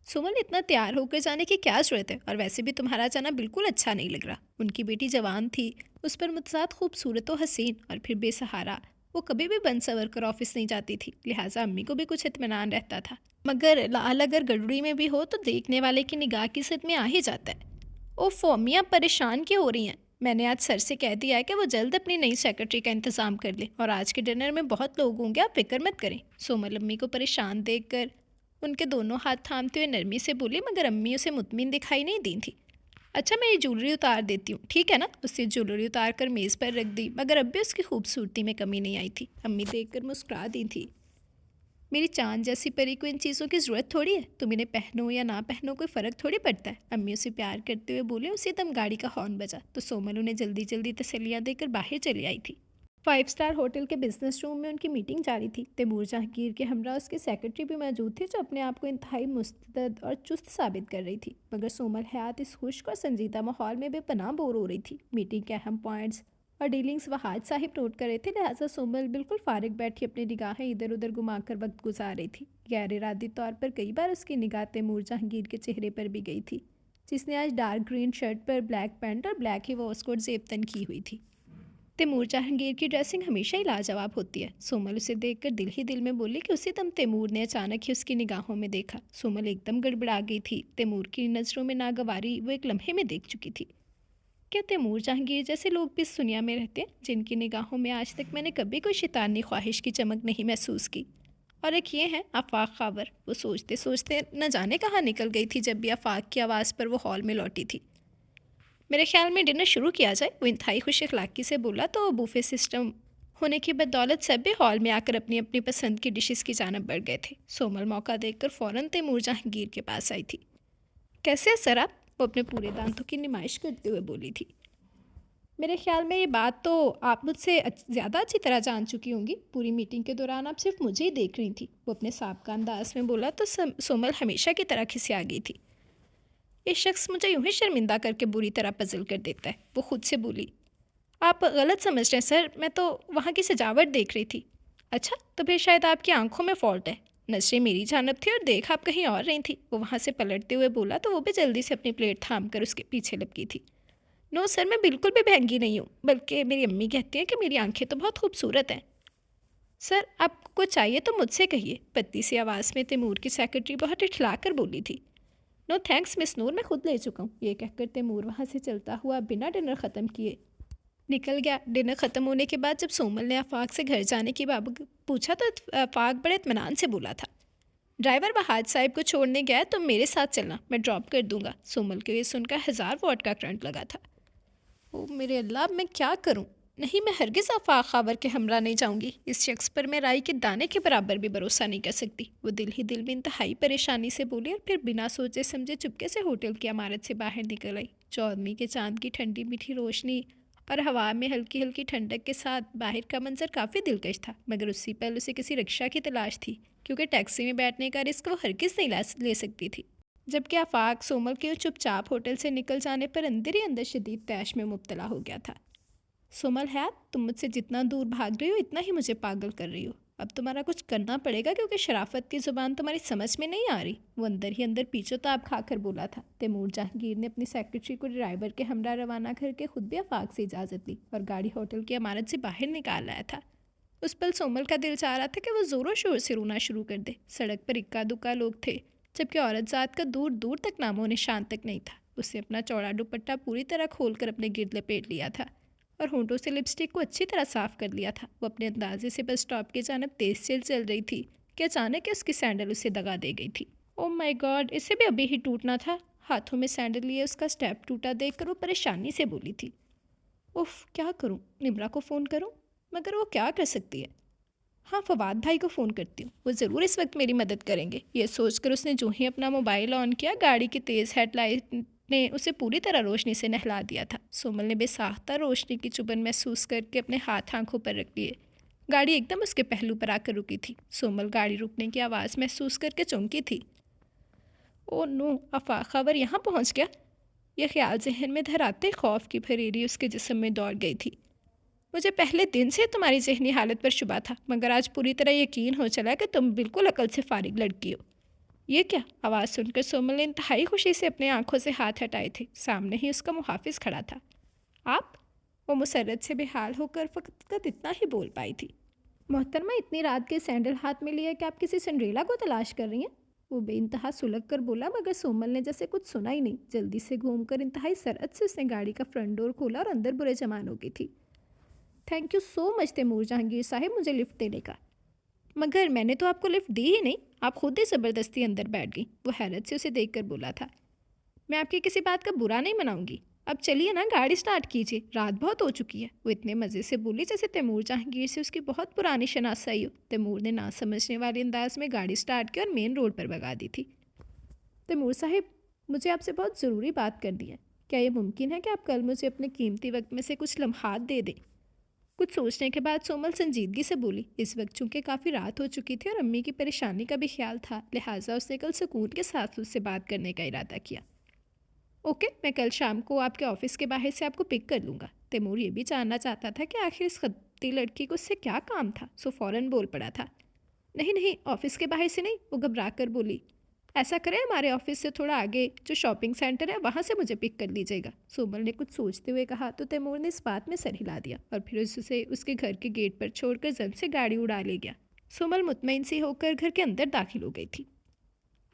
सुमन, इतना तैयार होकर जाने की क्या ज़रूरत है, और वैसे भी तुम्हारा जाना बिल्कुल अच्छा नहीं लग रहा। उनकी बेटी जवान थी, उस पर मुतज़ाद खूबसूरत व हसीन और फिर बेसहारा। वो कभी भी बन सवर कर ऑफिस नहीं जाती थी, लिहाजा अम्मी को भी कुछ इत्मीनान रहता था। मगर लाल अगर गडरी में भी हो तो देखने वाले की निगाह की सद में आ ही जाता है। ओफ़ो अम्मी, आप परेशान क्यों हो रही हैं? मैंने आज सर से कह दिया है कि वो जल्द अपनी नई सेक्रेटरी का इंतज़ाम कर ले, और आज के डिनर में बहुत लोग होंगे, आप फिक्र मत करें। सोमल अम्मी को परेशान देख कर उनके दोनों हाथ थामते हुए नरमी से बोली, मगर अम्मी उसे मुतमिन दिखाई नहीं दी थी। अच्छा, मैं ये ज्वेलरी उतार देती हूँ, ठीक है ना? उससे ज्वेलरी उतार कर मेज़ पर रख दी, मगर अब भी उसकी खूबसूरती में कमी नहीं आई थी। अम्मी देखकर मुस्कुरा दी थी। मेरी चांद जैसी परी को इन चीज़ों की ज़रूरत थोड़ी है, तुम इन्हें पहनो या ना पहनो कोई फ़र्क थोड़ी पड़ता है। अम्मी उसे प्यार करते हुए बोले। उसी दम गाड़ी का हॉर्न बजा तो सोमल उन्हें जल्दी जल्दी तसल्लियाँ देकर बाहर चली आई थी। 5 स्टार होटल के बिजनेस रूम में उनकी मीटिंग जारी थी। तैमूर जहांगीर के हमरा उसके सेक्रेटरी भी मौजूद थे, जो अपने आप को इंतहाई मुस्तैद और चुस्त साबित कर रही थी। मगर सोमल हयात इस खुश्क और संजीदा माहौल में बेपनाह बोर हो रही थी। मीटिंग के अहम पॉइंट्स और डीलिंग्स वहाज साहिब नोट कर रहे थे, लिहाजा सोमल बिल्कुल फारिग बैठी अपनी निगाहें इधर उधर घुमाकर वक्त गुजार रही थी। गैर इरादी तौर पर कई बार उसकी निगाह तैमूर जहांगीर के चेहरे पर भी गई थी, जिसने आज डार्क ग्रीन शर्ट पर ब्लैक पैंट और ब्लैक ही वॉस्कोट जेबतन की हुई थी। तैमूर जहांगीर की ड्रेसिंग हमेशा ही लाजवाब होती है। सोमल उसे देखकर दिल ही दिल में बोली कि उसी दम तैमूर ने अचानक ही उसकी निगाहों में देखा। सोमल एकदम गड़बड़ा गई थी। तैमूर की नज़रों में नागवारी वो एक लम्हे में देख चुकी थी। क्या तैमूर जहांगीर जैसे लोग भी इस दुनिया में रहते हैं, जिनकी निगाहों में आज तक मैंने कभी कोई शैतानी ख्वाहिश की चमक नहीं महसूस की? और एक ये है आफाक खावर। वो सोचते सोचते न जाने कहाँ निकल गई थी जब भी आफाक की आवाज़ पर वो हॉल में लौटी थी। मेरे ख्याल में डिनर शुरू किया जाए, वो इंतहाई खुश अखलाकी से बोला। तो बूफे सिस्टम होने की बदौलत सब भी हॉल में आकर अपनी अपनी पसंद की डिशेस की जानब बढ़ गए थे। सोमल मौका देखकर फ़ौरन तैमूर जहांगीर के पास आई थी। कैसे हैं सर आप? वो अपने पूरे दांतों की नुमाइश करते हुए बोली थी। मेरे ख्याल में ये बात तो आप मुझसे ज़्यादा अच्छी तरह जान चुकी होंगी। पूरी मीटिंग के दौरान आप सिर्फ मुझे ही देख रही थी। वो अपने साबका अंदाज में बोला तो सोमल हमेशा की तरह खिसिया गई थी। ये शख्स मुझे यूं ही शर्मिंदा करके बुरी तरह पजल कर देता है, वो खुद से बोली। आप गलत समझ रहे हैं सर, मैं तो वहाँ की सजावट देख रही थी। अच्छा, तो फिर शायद आपकी आंखों में फ़ॉल्ट है। नजरें मेरी जानब थी और देख आप कहीं और रही थी। वो वहाँ से पलटते हुए बोला तो वो भी जल्दी से अपनी प्लेट थाम कर उसके पीछे लपकी थी। नो सर, मैं बिल्कुल भी महंगी नहीं हूँ, बल्कि मेरी अम्मी कहती हैं कि मेरी आंखें तो बहुत खूबसूरत हैं। सर, आपको कुछ चाहिए तो मुझसे कहिए, पतली सी आवाज़ में तैमूर की सेक्रेटरी बहुत इठला कर बोली थी। नो थैंक्स मिस नूर, मैं खुद ले चुका हूँ। ये कहकर तैमूर वहाँ से चलता हुआ बिना डिनर ख़त्म किए निकल गया। डिनर ख़त्म होने के बाद जब सोमल ने आफाक से घर जाने की बाबत पूछा तो आफाक बड़े इत्मीनान से बोला था, ड्राइवर बहाद साहिब को छोड़ने गया है, तुम मेरे साथ चलना, मैं ड्रॉप कर दूंगा। सोमल को ये सुनकर 1000 वॉट का करंट लगा था। ओ मेरे अल्लाह, मैं क्या करूं? नहीं, मैं हरगिज़ आफाक खावर के हमरा नहीं जाऊंगी। इस शख्स पर मैं राई के दाने के बराबर भी भरोसा नहीं कर सकती। वो दिल ही दिल में इंतहाई परेशानी से बोली और फिर बिना सोचे समझे चुपके से होटल की इमारत से बाहर निकल आई। चौदहवीं के चांद की ठंडी मीठी रोशनी और हवा में हल्की हल्की ठंडक के साथ बाहर का मंजर काफ़ी दिलकश था, मगर उससे पहले उसे किसी रिक्शा की तलाश थी, क्योंकि टैक्सी में बैठने का रिस्क वो हरगिज़ नहीं ले सकती थी। जबकि आफाक सोमल के चुपचाप होटल से निकल जाने पर अंदर ही अंदर शदीद तैश में मुब्तला हो गया था। सोमल है, तुम मुझसे जितना दूर भाग रही हो इतना ही मुझे पागल कर रही हो। अब तुम्हारा कुछ करना पड़ेगा, क्योंकि शराफत की ज़ुबान तुम्हारी समझ में नहीं आ रही। वो अंदर ही अंदर पीछे तो आप खाकर बोला था। तैमूर जहांगीर ने अपनी सेक्रेटरी को ड्राइवर के हमरा रवाना करके खुद भी आफाक से इजाज़त ली और गाड़ी होटल की इमारत से बाहर निकाल लाया था। उस पल सोमल का दिल चाह रहा था कि वो ज़ोरों शोर से रोना शुरू कर दे। सड़क पर इक्का दुक्का लोग थे, जबकि औरत ज़ात का दूर दूर तक नामो निशान तक नहीं था। उसने अपना चौड़ा दुपट्टा पूरी तरह खोलकर अपने गिर्द लपेट लिया था और होंठों से लिपस्टिक को अच्छी तरह साफ कर लिया था। वो अपने अंदाजे से बस स्टॉप की जानब तेज चल रही थी कि अचानक उसकी सैंडल उसे दगा दे गई थी। ओह माय गॉड, इसे भी अभी ही टूटना था। हाथों में सैंडल लिए उसका स्टेप टूटा देखकर वो परेशानी से बोली थी, उफ, क्या करूं? निम्रा को फ़ोन करूं? मगर वो क्या कर सकती है? हाँ, फवाद भाई को फ़ोन करती हूँ, वो ज़रूर इस वक्त मेरी मदद करेंगे। ये सोचकर उसने जो ही अपना मोबाइल ऑन किया, गाड़ी की तेज़ हेडलाइट ने उसे पूरी तरह रोशनी से नहला दिया था। सोमल ने बेसाख्ता रोशनी की चुभन महसूस करके अपने हाथ आंखों पर रख लिए। गाड़ी एकदम उसके पहलू पर आकर रुकी थी। सोमल गाड़ी रुकने की आवाज़ महसूस करके चौंकी थी। ओ नो, आफाक खबर यहाँ पहुँच गया। यह ख्याल जहन में धराते खौफ की फरेरी उसके जिस्म में दौड़ गई थी। मुझे पहले दिन से तुम्हारी जहनी हालत पर शुबा था, मगर आज पूरी तरह यकीन हो चला कि तुम बिल्कुल अकल से फारिग लड़की हो। ये क्या? आवाज़ सुनकर सोमल ने इंतहाई खुशी से अपने आंखों से हाथ हटाए थे। सामने ही उसका मुहाफिज खड़ा था। आप? वो मुसर्रत से बेहाल होकर फ़कत इतना ही बोल पाई थी। मोहतरमा, इतनी रात के सैंडल हाथ में लिए कि आप किसी सिंड्रेला को तलाश कर रही हैं? वो बेइंतहा सुलग कर बोला, मगर सोमल ने जैसे कुछ सुना ही नहीं। जल्दी से घूमकर इंतहाई सरअत से उसने गाड़ी का फ्रंट डोर खोला और अंदर बुरे जमान हो गई थी। Thank you so much Taimur Jahangir साहिब, मुझे लिफ्ट देने का। मगर मैंने तो आपको लिफ्ट दी ही नहीं, आप खुद ही ज़बरदस्ती अंदर बैठ गई। वो हैरत से उसे देखकर बोला था। मैं आपकी किसी बात का बुरा नहीं मनाऊंगी। अब चलिए ना, गाड़ी स्टार्ट कीजिए, रात बहुत हो चुकी है। वो इतने मज़े से बोली जैसे तैमूर जहांगीर से उसकी बहुत पुरानी शनासाई हो। तैमूर ने ना समझने वाले अंदाज में गाड़ी स्टार्ट की और मेन रोड पर भगा दी थी। तैमूर साहिब, मुझे आपसे बहुत ज़रूरी बात करनी है। क्या ये मुमकिन है कि आप कल मुझे अपने कीमती वक्त में से कुछ लम्हात दे दें? कुछ सोचने के बाद सोमल संजीदगी से बोली। इस वक्त चूंकि काफ़ी रात हो चुकी थी और अम्मी की परेशानी का भी ख्याल था, लिहाजा उसने कल सुकून के साथ उससे बात करने का इरादा किया। ओके, मैं कल शाम को आपके ऑफिस के बाहर से आपको पिक कर लूँगा। तैमूर ये भी जानना चाहता था कि आखिर इस खत्ती लड़की को उससे क्या काम था, सो फ़ौरन बोल पड़ा था। नहीं नहीं, ऑफिस के बाहर से नहीं। वो घबरा कर बोली। ऐसा करें, हमारे ऑफिस से थोड़ा आगे जो शॉपिंग सेंटर है वहाँ से मुझे पिक कर लीजिएगा। सोमल ने कुछ सोचते हुए कहा तो तैमूर ने इस बात में सर हिला दिया और फिर उसे उसके घर के गेट पर छोड़कर जल्द से गाड़ी उड़ा ले गया। सोमल मुतमईन सी होकर घर के अंदर दाखिल हो गई थी।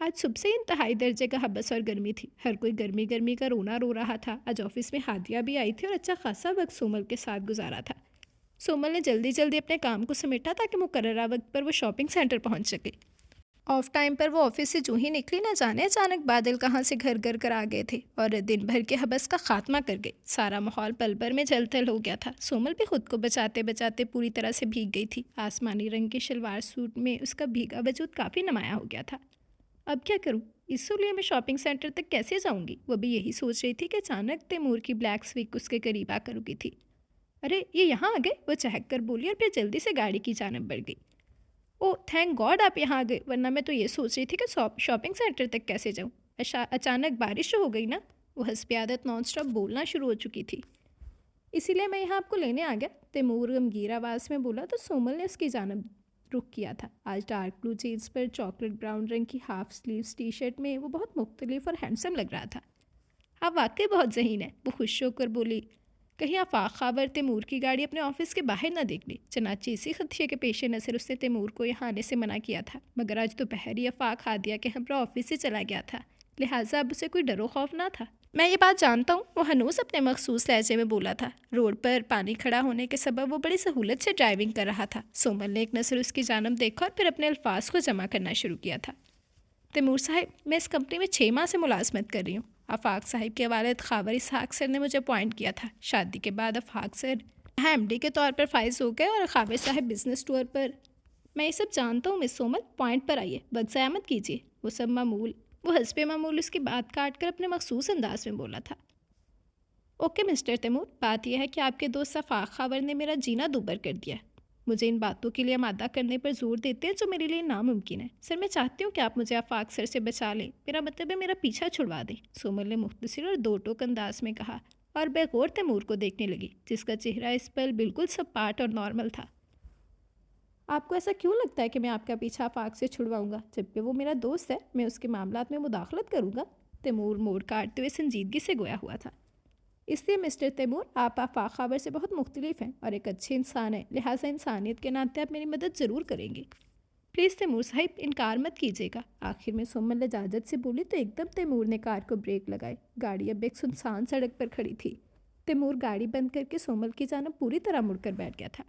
आज सुबह से इंतहाई दर्जे का हबस और गर्मी थी। हर कोई गर्मी गर्मी का रोना रो रहा था। आज ऑफिस में हादिया भी आई थी और अच्छा खासा वक्त सोमल के साथ गुजारा था। सोमल ने जल्दी जल्दी अपने काम को समेटा ताकि मुकर्ररा वक्त पर वो शॉपिंग सेंटर पहुंच सके। ऑफ टाइम पर वो ऑफिस से जो ही निकली, ना जाने अचानक बादल कहाँ से घर घर कर आ गए थे और दिन भर के हबस का खात्मा कर गए। सारा माहौल पल भर में जलथल हो गया था। सोमल भी खुद को बचाते बचाते पूरी तरह से भीग गई थी। आसमानी रंग के शलवार सूट में उसका भीगा वजूद काफ़ी नुमाया हो गया था। अब क्या करूं? इसलिए मैं शॉपिंग सेंटर तक कैसे जाऊंगी? वो भी यही सोच रही थी कि अचानक तैमूर की ब्लैक स्विक उसके करीब आकर रुकी थी। अरे ये यहाँ आ गए, वो चहक कर बोली और फिर जल्दी से गाड़ी की जानब बढ़ गई। ओह थैंक गॉड आप यहाँ आ गए, वरना मैं तो ये सोच रही थी कि शॉपिंग सेंटर तक कैसे जाऊँ। अचानक बारिश हो गई ना। वो हंसपी आदत नॉन स्टॉप बोलना शुरू हो चुकी थी। इसीलिए मैं यहाँ आपको लेने आ गया, तैमूर गमगीन आवाज़ में बोला तो सोमल ने उसकी जानब रुख किया था। आज डार्क ब्लू जीन्स पर चॉकलेट ब्राउन रंग की हाफ स्लीव्स टी शर्ट में वो बहुत मुख्तलिफ और हैंडसम लग रहा था। आप वाकई बहुत ज़हीन है, वो खुश होकर बोली। कहीं आफाक खाबर तैमूर की गाड़ी अपने ऑफिस के बाहर ना देख ली। चनाची इसी खदशे के पेश नज़र उसने तैमूर को यहाँ आने से मना किया था, मगर आज दोपहर ही आफाक हादिया के हमरा ऑफिस से चला गया था, लिहाजा अब उसे कोई डरो खौफ ना था। मैं ये बात जानता हूँ, वो हनूस अपने मखसूस लहजे में बोला था। रोड पर पानी खड़ा होने के सबब वो बड़ी सहूलत से ड्राइविंग कर रहा था। सोमल ने एक नज़र उसकी जानब देखा और फिर अपने अल्फाज को जमा करना शुरू किया था। तैमूर साहिब, मैं इस कंपनी में 6 माह से मुलाजमत कर रही हूँ। आफाक साहिब के वालिद खाबर इसहाक सर ने मुझे अपॉइंट किया था। शादी के बाद आफाक सर MD के तौर पर फाइज हो गए और खाबर साहिब बिजनेस टूर पर। मैं ये सब जानता हूँ मिस सोमल, पॉइंट पर आइए, वक्त ज़ाया मत कीजिए। वो हस्बे मामूल उसकी बात काट कर अपने मखसूस अंदाज में बोला था। ओके मिस्टर तैमूर, बात यह है कि आपके दोस्त आफाक खाबर ने मेरा जीना दूभर कर दिया। मुझे इन बातों के लिए आमादा करने पर जोर देते हैं जो मेरे लिए नामुमकिन है। सर मैं चाहती हूँ कि आप मुझे आफाक सर से बचा लें, मेरा मतलब है मेरा पीछा छुड़वा दें। सोमल ने मुख्तसर और दो टोक अंदाज में कहा और बेगौर तैमूर को देखने लगी, जिसका चेहरा इस पल बिल्कुल सपाट और नॉर्मल था। आपको ऐसा क्यों लगता है कि मैं आपका पीछा आफाक से छुड़वाऊंगा, जबकि वो मेरा दोस्त है? मैं उसके मामलात में मुदाखलत करूँगा? तैमूर मोड़ काटते हुए संजीदगी से गोया हुआ था। इसलिए मिस्टर तैमूर, आप आफाक खाबर से बहुत मुख्तलिफ हैं और एक अच्छे इंसान हैं, लिहाजा इंसानियत के नाते आप मेरी मदद ज़रूर करेंगे। प्लीज़ तैमूर साहिब, इनकार मत कीजिएगा। आखिर में सोमल इजाज़त से बोली तो एकदम तैमूर ने कार को ब्रेक लगाए। गाड़ी अब एक सुनसान सड़क पर खड़ी थी। तैमूर गाड़ी बंद करके सोमल की जानब पूरी तरह मुड़कर बैठ गया था।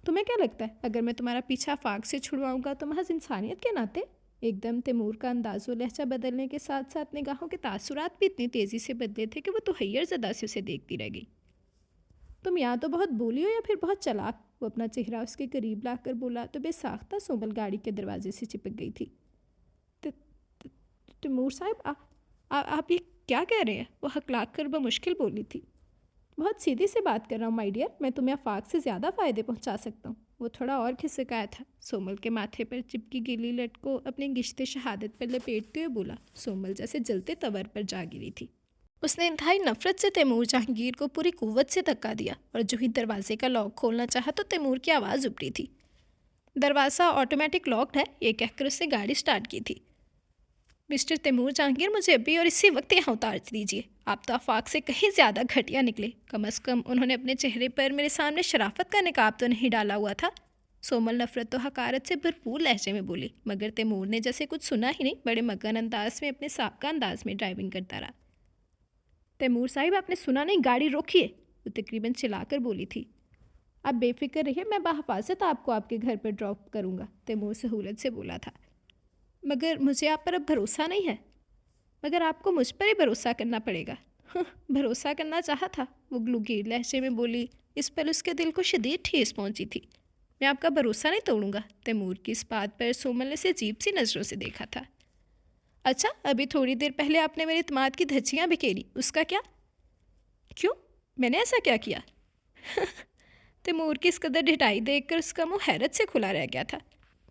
तुम्हें क्या लगता है, अगर मैं तुम्हारा पीछा आफाक से छुड़वाऊंगा तो महज इंसानियत के नाते? एकदम तैमूर का अंदाज़ो लहजा बदलने के साथ साथ निगाहों के तासुरात भी इतनी तेज़ी से बदले थे कि वो तो हैयर ज़दा से उसे देखती रह गई। तुम या तो बहुत बोली हो या फिर बहुत चालाक, वो अपना चेहरा उसके करीब लाकर बोला तो बेसाख्ता सोमल गाड़ी के दरवाजे से चिपक गई थी। तैमूर साहब, आप ये क्या कह रहे हैं? वो हकलाक कर बमुश्किल बोली थी। बहुत सीधी से बात कर रहा हूँ माय डियर, मैं तुम्हें आफाक से ज़्यादा फ़ायदे पहुँचा सकता हूँ। वो थोड़ा और खिसकाया था। सोमल के माथे पर चिपकी गीली लट को अपने गिश्ते शहादत पर लपेटते हुए बोला। सोमल जैसे जलते तवर पर जा गिरी थी। उसने इंतहाई नफरत से तैमूर जहांगीर को पूरी कुव्वत से धक्का दिया और जो ही दरवाजे का लॉक खोलना चाहा तो तैमूर की आवाज़ उपड़ी थी। दरवाज़ा ऑटोमेटिक लॉक्ड है, ये कहकर उसने गाड़ी स्टार्ट की थी। मिस्टर तैमूर जहांगीर, मुझे अभी और इसी वक्त यहाँ उतार दीजिए। आप तो आफाक से कहीं ज़्यादा घटिया निकले। कम अज़ कम उन्होंने अपने चेहरे पर मेरे सामने शराफत का निकाब तो नहीं डाला हुआ था। सोमल नफरत तो हकारत से भरपूर लहजे में बोली, मगर तैमूर ने जैसे कुछ सुना ही नहीं, बड़े मगन अंदाज में अपने साबका अंदाज में ड्राइविंग करता रहा। तैमूर साहिब, आपने सुना नहीं, गाड़ी रोकिए, वो तकरीबन चिल्लाकर बोली थी। आप बेफिक्र रहिए, मैं बाहफाजत आपको आपके घर पर ड्रॉप करूँगा, तैमूर सहूलत से बोला था। मगर मुझे आप पर अब भरोसा नहीं है। मगर आपको मुझ पर ही भरोसा करना पड़ेगा। भरोसा करना चाहा था, वो ग्लूगीर लहजे में बोली। इस पर उसके दिल को शदीद ठेस पहुंची थी। मैं आपका भरोसा नहीं तोड़ूंगा। तैमूर की इस बात पर सोमल ने से अजीब सी नज़रों से देखा था। अच्छा, अभी थोड़ी देर पहले आपने मेरी इत्मीनान की धज्जियाँ बिखेरी, उसका क्या? क्यों, मैंने ऐसा क्या किया? तैमूर की इस कदर ढिठाई देखकर उसका मुंह हैरत से खुला रह गया था।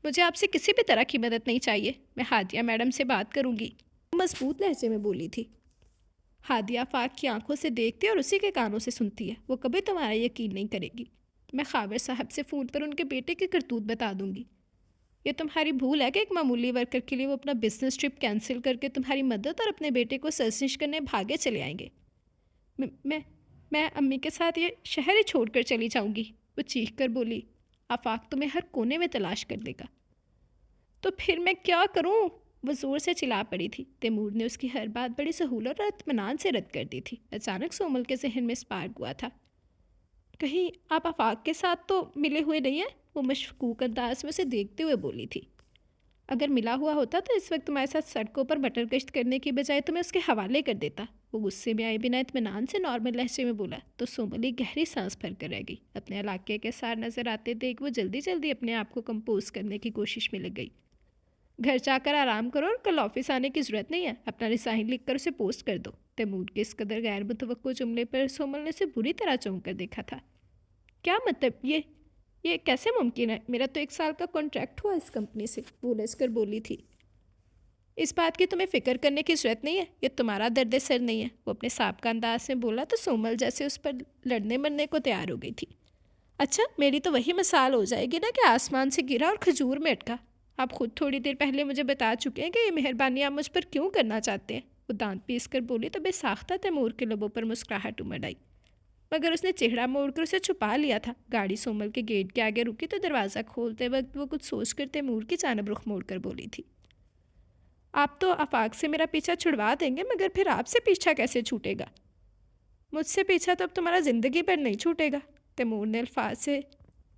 मुझे आपसे किसी भी तरह की मदद नहीं चाहिए, मैं हादिया मैडम से बात करूँगी, मजबूत लहजे में बोली थी। हादिया आफाक की आंखों से देखती है और उसी के कानों से सुनती है, वो कभी तुम्हारा यकीन नहीं करेगी। मैं खाबर साहब से फ़ोन पर उनके बेटे की करतूत बता दूंगी। ये तुम्हारी भूल है कि एक मामूली वर्कर के लिए वो अपना बिजनेस ट्रिप कैंसिल करके तुम्हारी मदद और अपने बेटे को सरजिश करने भागे चले आएंगे। मैं अम्मी के साथ ये शहर ही छोड़ कर चली जाऊँगी, वो चीख कर बोली। आफाक तुम्हें हर कोने में तलाश कर देगा। तो फिर मैं क्या करूँ? वो ज़ोर से चिल्ला पड़ी थी। तैमूर ने उसकी हर बात बड़ी सहूलत और इत्मीनान से रद्द कर दी थी। अचानक सोमल के जहन में स्पार्क हुआ था। कहीं आप आफाक के साथ तो मिले हुए नहीं हैं? वो मशकूक अंदाज में उसे देखते हुए बोली थी। अगर मिला हुआ होता तो इस वक्त तुम्हारे साथ सड़कों पर बटर गश्त करने की बजाय तुम्हें उसके हवाले कर देता, वो गुस्से में आए बिना इत्मीनान से नॉर्मल लहजे में बोला। तो सोमल एक गहरी सांस भर कर रह गई। अपने इलाके के सार नज़र आते देख वो जल्दी जल्दी अपने आप को कंपोज करने की कोशिश में लग गई। घर जाकर आराम करो और कल ऑफिस आने की ज़रूरत नहीं है। अपना रिसाइन लिख कर उसे पोस्ट कर दो। तैमूर के इस कदर गैर मुतवक्को जुमले पर सोमल ने उसे बुरी तरह चौंक कर देखा था। क्या मतलब? ये कैसे मुमकिन है? मेरा तो 1 साल का कॉन्ट्रैक्ट हुआ इस कंपनी से, वो उलझ कर बोली थी। इस बात की तुम्हें फ़िक्र करने की ज़रूरत नहीं है, ये तुम्हारा दर्द सर नहीं है, वो अपने साबका अंदाज में बोला तो सोमल जैसे उस पर लड़ने मरने को तैयार हो गई थी। अच्छा, मेरी तो वही मिसाल हो जाएगी ना कि आसमान से गिरा और खजूर में अटका। आप खुद थोड़ी देर पहले मुझे बता चुके हैं कि ये मेहरबानी आप मुझ पर क्यों करना चाहते हैं। वो दांत पीस कर बोली तो बेसाख्ता तैमूर के लबों पर मुस्कुराहट उमड़ आई, मगर उसने चेहरा मोड़कर उसे छुपा लिया था। गाड़ी सोमल के गेट के आगे रुकी तो दरवाज़ा खोलते वक्त वो कुछ सोच कर तैमूर की जानब रुख मोड़ कर बोली थी, आप तो आफाक से मेरा पीछा छुड़वा देंगे, मगर फिर आपसे पीछा कैसे छूटेगा? मुझसे पीछा तो अब तुम्हारा ज़िंदगी भर नहीं छूटेगा। तैमूर ने अल्फाज से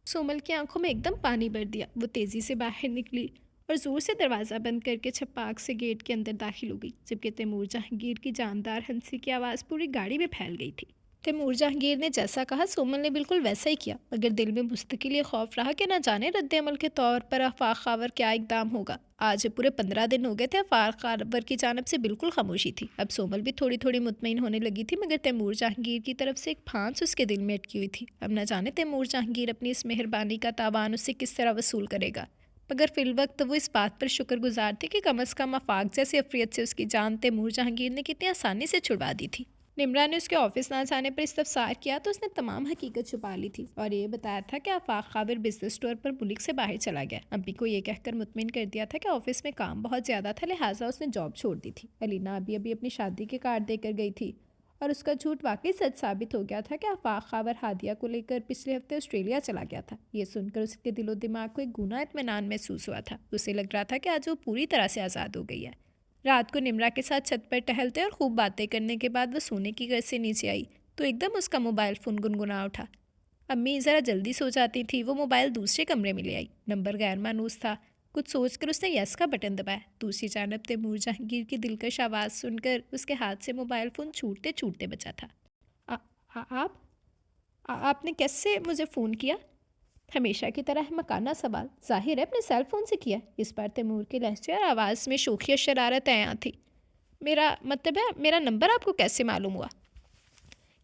सोमल की आंखों में एकदम पानी भर दिया। वो तेज़ी से बाहर निकली और ज़ोर से दरवाज़ा बंद करके छपाक से गेट के अंदर दाखिल हो गई, जबकि तैमूर जहांगीर की जानदार हंसी की आवाज़ पूरी गाड़ी में फैल गई थी। तैमूर जहांगीर ने जैसा कहा सोमल ने बिल्कुल वैसा ही किया, मगर दिल में मुस्तकिल ये खौफ रहा कि न जाने रद्द अमल के तौर पर आफाक खावर क्या इकदाम होगा। आज पूरे 15 दिन हो गए थे आफाक खावर की जानब से बिल्कुल खामोशी थी। अब सोमल भी थोड़ी थोड़ी मुतमईन होने लगी थी, मगर तैमूर जहांगीर की तरफ से एक फांस उसके दिल में अटकी हुई थी। अब न जाने तैमूर जहांगीर अपनी इस मेहरबानी का तावान उससे किस तरह वसूल करेगा, मगर फिल वक्त वो इस बात पर शुक्रगुजार थी कि कम अज़ कम आफाक जैसी अफरियत से उसकी जान तैमूर जहांगीर ने कितनी आसानी से छुड़वा दी थी। निम्रा ने उसके ऑफिस ना जाने पर इस्तफसार किया तो उसने तमाम हकीकत छुपा ली थी और ये बताया था कि आफाक खाबिर बिजनेस टूर पर मुल्क से बाहर चला गया। अम्मी को ये कहकर मुतमिन कर दिया था कि ऑफिस में काम बहुत ज़्यादा था, लिहाजा उसने जॉब छोड़ दी थी। अलीना अभी अभी अपनी शादी के कार्ड देकर गई थी और उसका झूठ वाकई सच साबित हो गया था कि आफाक खाबर हादिया को लेकर पिछले हफ्ते ऑस्ट्रेलिया चला गया था। ये सुनकर उसके दिलो दिमाग को एक गुना इत्मीनान महसूस हुआ था। उसे लग रहा था कि आज वो पूरी तरह से आज़ाद हो गई है। रात को निम्रा के साथ छत पर टहलते और खूब बातें करने के बाद वह सोने की घर से नीचे आई तो एकदम उसका मोबाइल फ़ोन गुनगुना उठा। अम्मी ज़रा जल्दी सो जाती थी। वो मोबाइल दूसरे कमरे में ले आई। नंबर गैर मानूस था। कुछ सोचकर उसने यस का बटन दबाया। दूसरी जानब तैमूर जहांगीर की दिलकश आवाज़ सुनकर उसके हाथ से मोबाइल फ़ोन छूटते छूटते बचा था। आपने कैसे मुझे फ़ोन किया? हमेशा की तरह मकाना सवाल। जाहिर है अपने सेल फ़ोन से किया। इस बार तैमूर के लहजे और आवाज़ में शोखिया शरारत आया थी। मेरा मतलब है, मेरा नंबर आपको कैसे मालूम हुआ?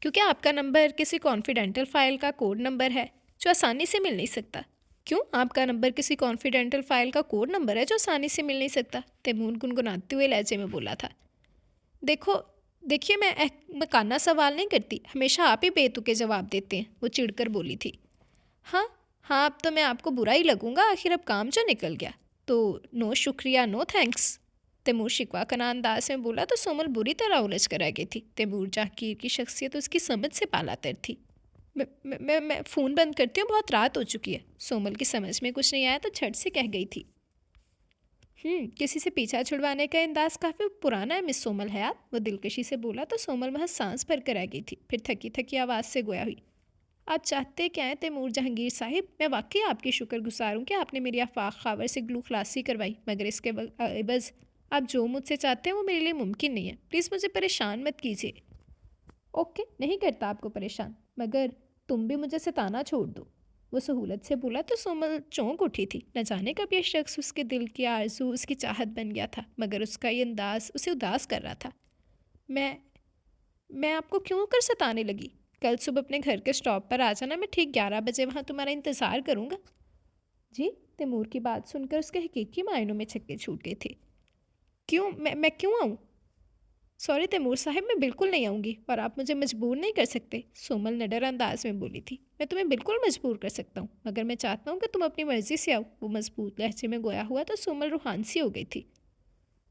क्योंकि आपका नंबर किसी कॉन्फिडेंटल फ़ाइल का कोड नंबर है जो आसानी से मिल नहीं सकता। क्यों? आपका नंबर किसी कॉन्फिडेंटल फ़ाइल का कोड नंबर है जो आसानी से मिल नहीं सकता? तैमूर गुनगुनाते हुए लहजे में बोला था। देखिए मैं मकाना सवाल नहीं करती, हमेशा आप ही बेतुके जवाब देते हैं, वो चिढ़कर बोली थी। हाँ हाँ, अब तो मैं आपको बुरा ही लगूंगा, आखिर अब काम जो निकल गया तो नो शुक्रिया नो थैंक्स। तैमूर शिकवा कना अंदाज में बोला तो सोमल बुरी तरह उलझ कर रह गई थी। तैमूर जहांगीर की शख्सियत उसकी समझ से पालातर थी। मैं फ़ोन बंद करती हूँ, बहुत रात हो चुकी है। सोमल की समझ में कुछ नहीं आया तो झट से कह गई थी। किसी से पीछा छुड़वाने का अंदाज काफ़ी पुराना है मिस सोमल हयात, वो दिलकशी से बोला तो सोमल वहाँ सांस भर कर रह गई थी। फिर थकी थकी आवाज़ से गोया हुई, आप चाहते क्या हैं तैमूर जहांगीर साहिब? मैं वाकई आपकी शुक्रगुजार हूँ कि आपने मेरी आफाक खावर से ग्लू खलासी करवाई, मगर इसके बस आप जो मुझसे चाहते हैं वो मेरे लिए मुमकिन नहीं है। प्लीज़ मुझे परेशान मत कीजिए। ओके, नहीं करता आपको परेशान, मगर तुम भी मुझे सताना छोड़ दो, वो सहूलत से बोला तो सोमल चौंक उठी थी। न जाने कब यह शख्स उसके दिल की आरजू उसकी चाहत बन गया था, मगर उसका ये अंदाज उसे उदास कर रहा था। मैं आपको क्यों कर सताने लगी? कल सुबह अपने घर के स्टॉप पर आ जाना, मैं ठीक 11 बजे वहाँ तुम्हारा इंतज़ार करूँगा। जी? तैमूर की बात सुनकर उसके हकीकी मायनों में छक्के छूट गए थे। क्यों? मैं क्यों आऊँ? सॉरी तैमूर साहब, मैं बिल्कुल नहीं आऊँगी और आप मुझे मजबूर नहीं कर सकते, सोमल नडर अंदाज में बोली थी। मैं तुम्हें बिल्कुल मजबूर कर सकता हूँ, मगर मैं चाहता हूँ कि तुम अपनी मर्ज़ी से आओ, वो मजबूत लहजे में गोया हुआ तो सोमल रूहान सी हो गई थी।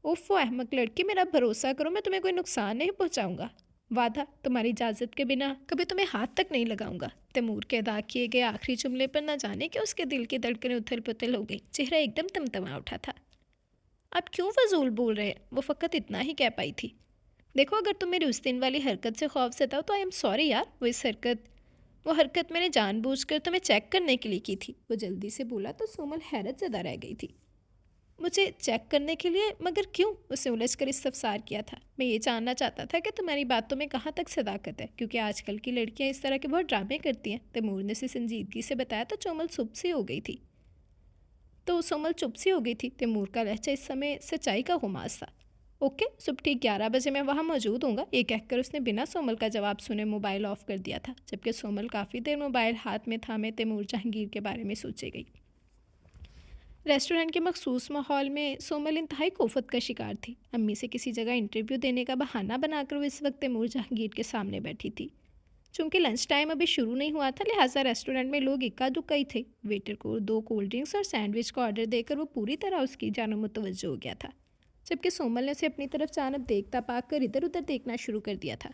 उफ़ अहमक लड़की, मेरा भरोसा करो, मैं तुम्हें कोई नुकसान नहीं पहुँचाऊँगा। वादा, तुम्हारी इजाज़त के बिना कभी तुम्हें हाथ तक नहीं लगाऊंगा। तैमूर के अदा किए गए आखिरी जुमले पर न जाने कि उसके दिल की धड़कनें उथल पुथल हो गई। चेहरा एकदम तमतमा उठा था। आप क्यों फजूल बोल रहे हैं? वो फ़कत इतना ही कह पाई थी। देखो, अगर तुम मेरी उस दिन वाली हरकत से खौफ जताओ तो आई एम सॉरी यार। वो हरकत मैंने जानबूझकर तुम्हें चेक करने के लिए की थी, वो जल्दी से बोला तो सोमल हैरत ज़दा रह गई थी। मुझे चेक करने के लिए? मगर क्यों? उसे उलझ कर इस्तफसार किया था। मैं ये जानना चाहता था कि तुम्हारी बातों में कहाँ तक सदाकत है, क्योंकि आजकल की लड़कियाँ इस तरह के बहुत ड्रामे करती हैं। तैमूर ने उसे संजीदगी से बताया तो चोमल सुबह से हो गई थी। तो सोमल चुप सी हो गई थी। तैमूर का लहजा इस समय सच्चाई का गुमास था। ओके, सुबह ठीक 11 बजे मैं वहाँ मौजूद हूँगा, ये कहकर उसने बिना सोमल का जवाब सुने मोबाइल ऑफ कर दिया था। जबकि सोमल काफ़ी देर मोबाइल हाथ में थामे तैमूर जहांगीर के बारे में सोचे गई। रेस्टोरेंट के मखसूस माहौल में सोमल इंतहाई कोफत का शिकार थी। अम्मी से किसी जगह इंटरव्यू देने का बहाना बनाकर वो इस वक्त तैमूर जहांगीर के सामने बैठी थी। चूँकि लंच टाइम अभी शुरू नहीं हुआ था, लिहाजा रेस्टोरेंट में लोग इक्का दुक्का ही थे। वेटर को 2 कोल्ड ड्रिंक्स और सैंडविच का ऑर्डर देकर वो पूरी तरह उसकी जानो मुतवज्जो हो गया था। जबकि सोमल ने उसे अपनी तरफ जानब देखता पाकर इधर उधर देखना शुरू कर दिया था।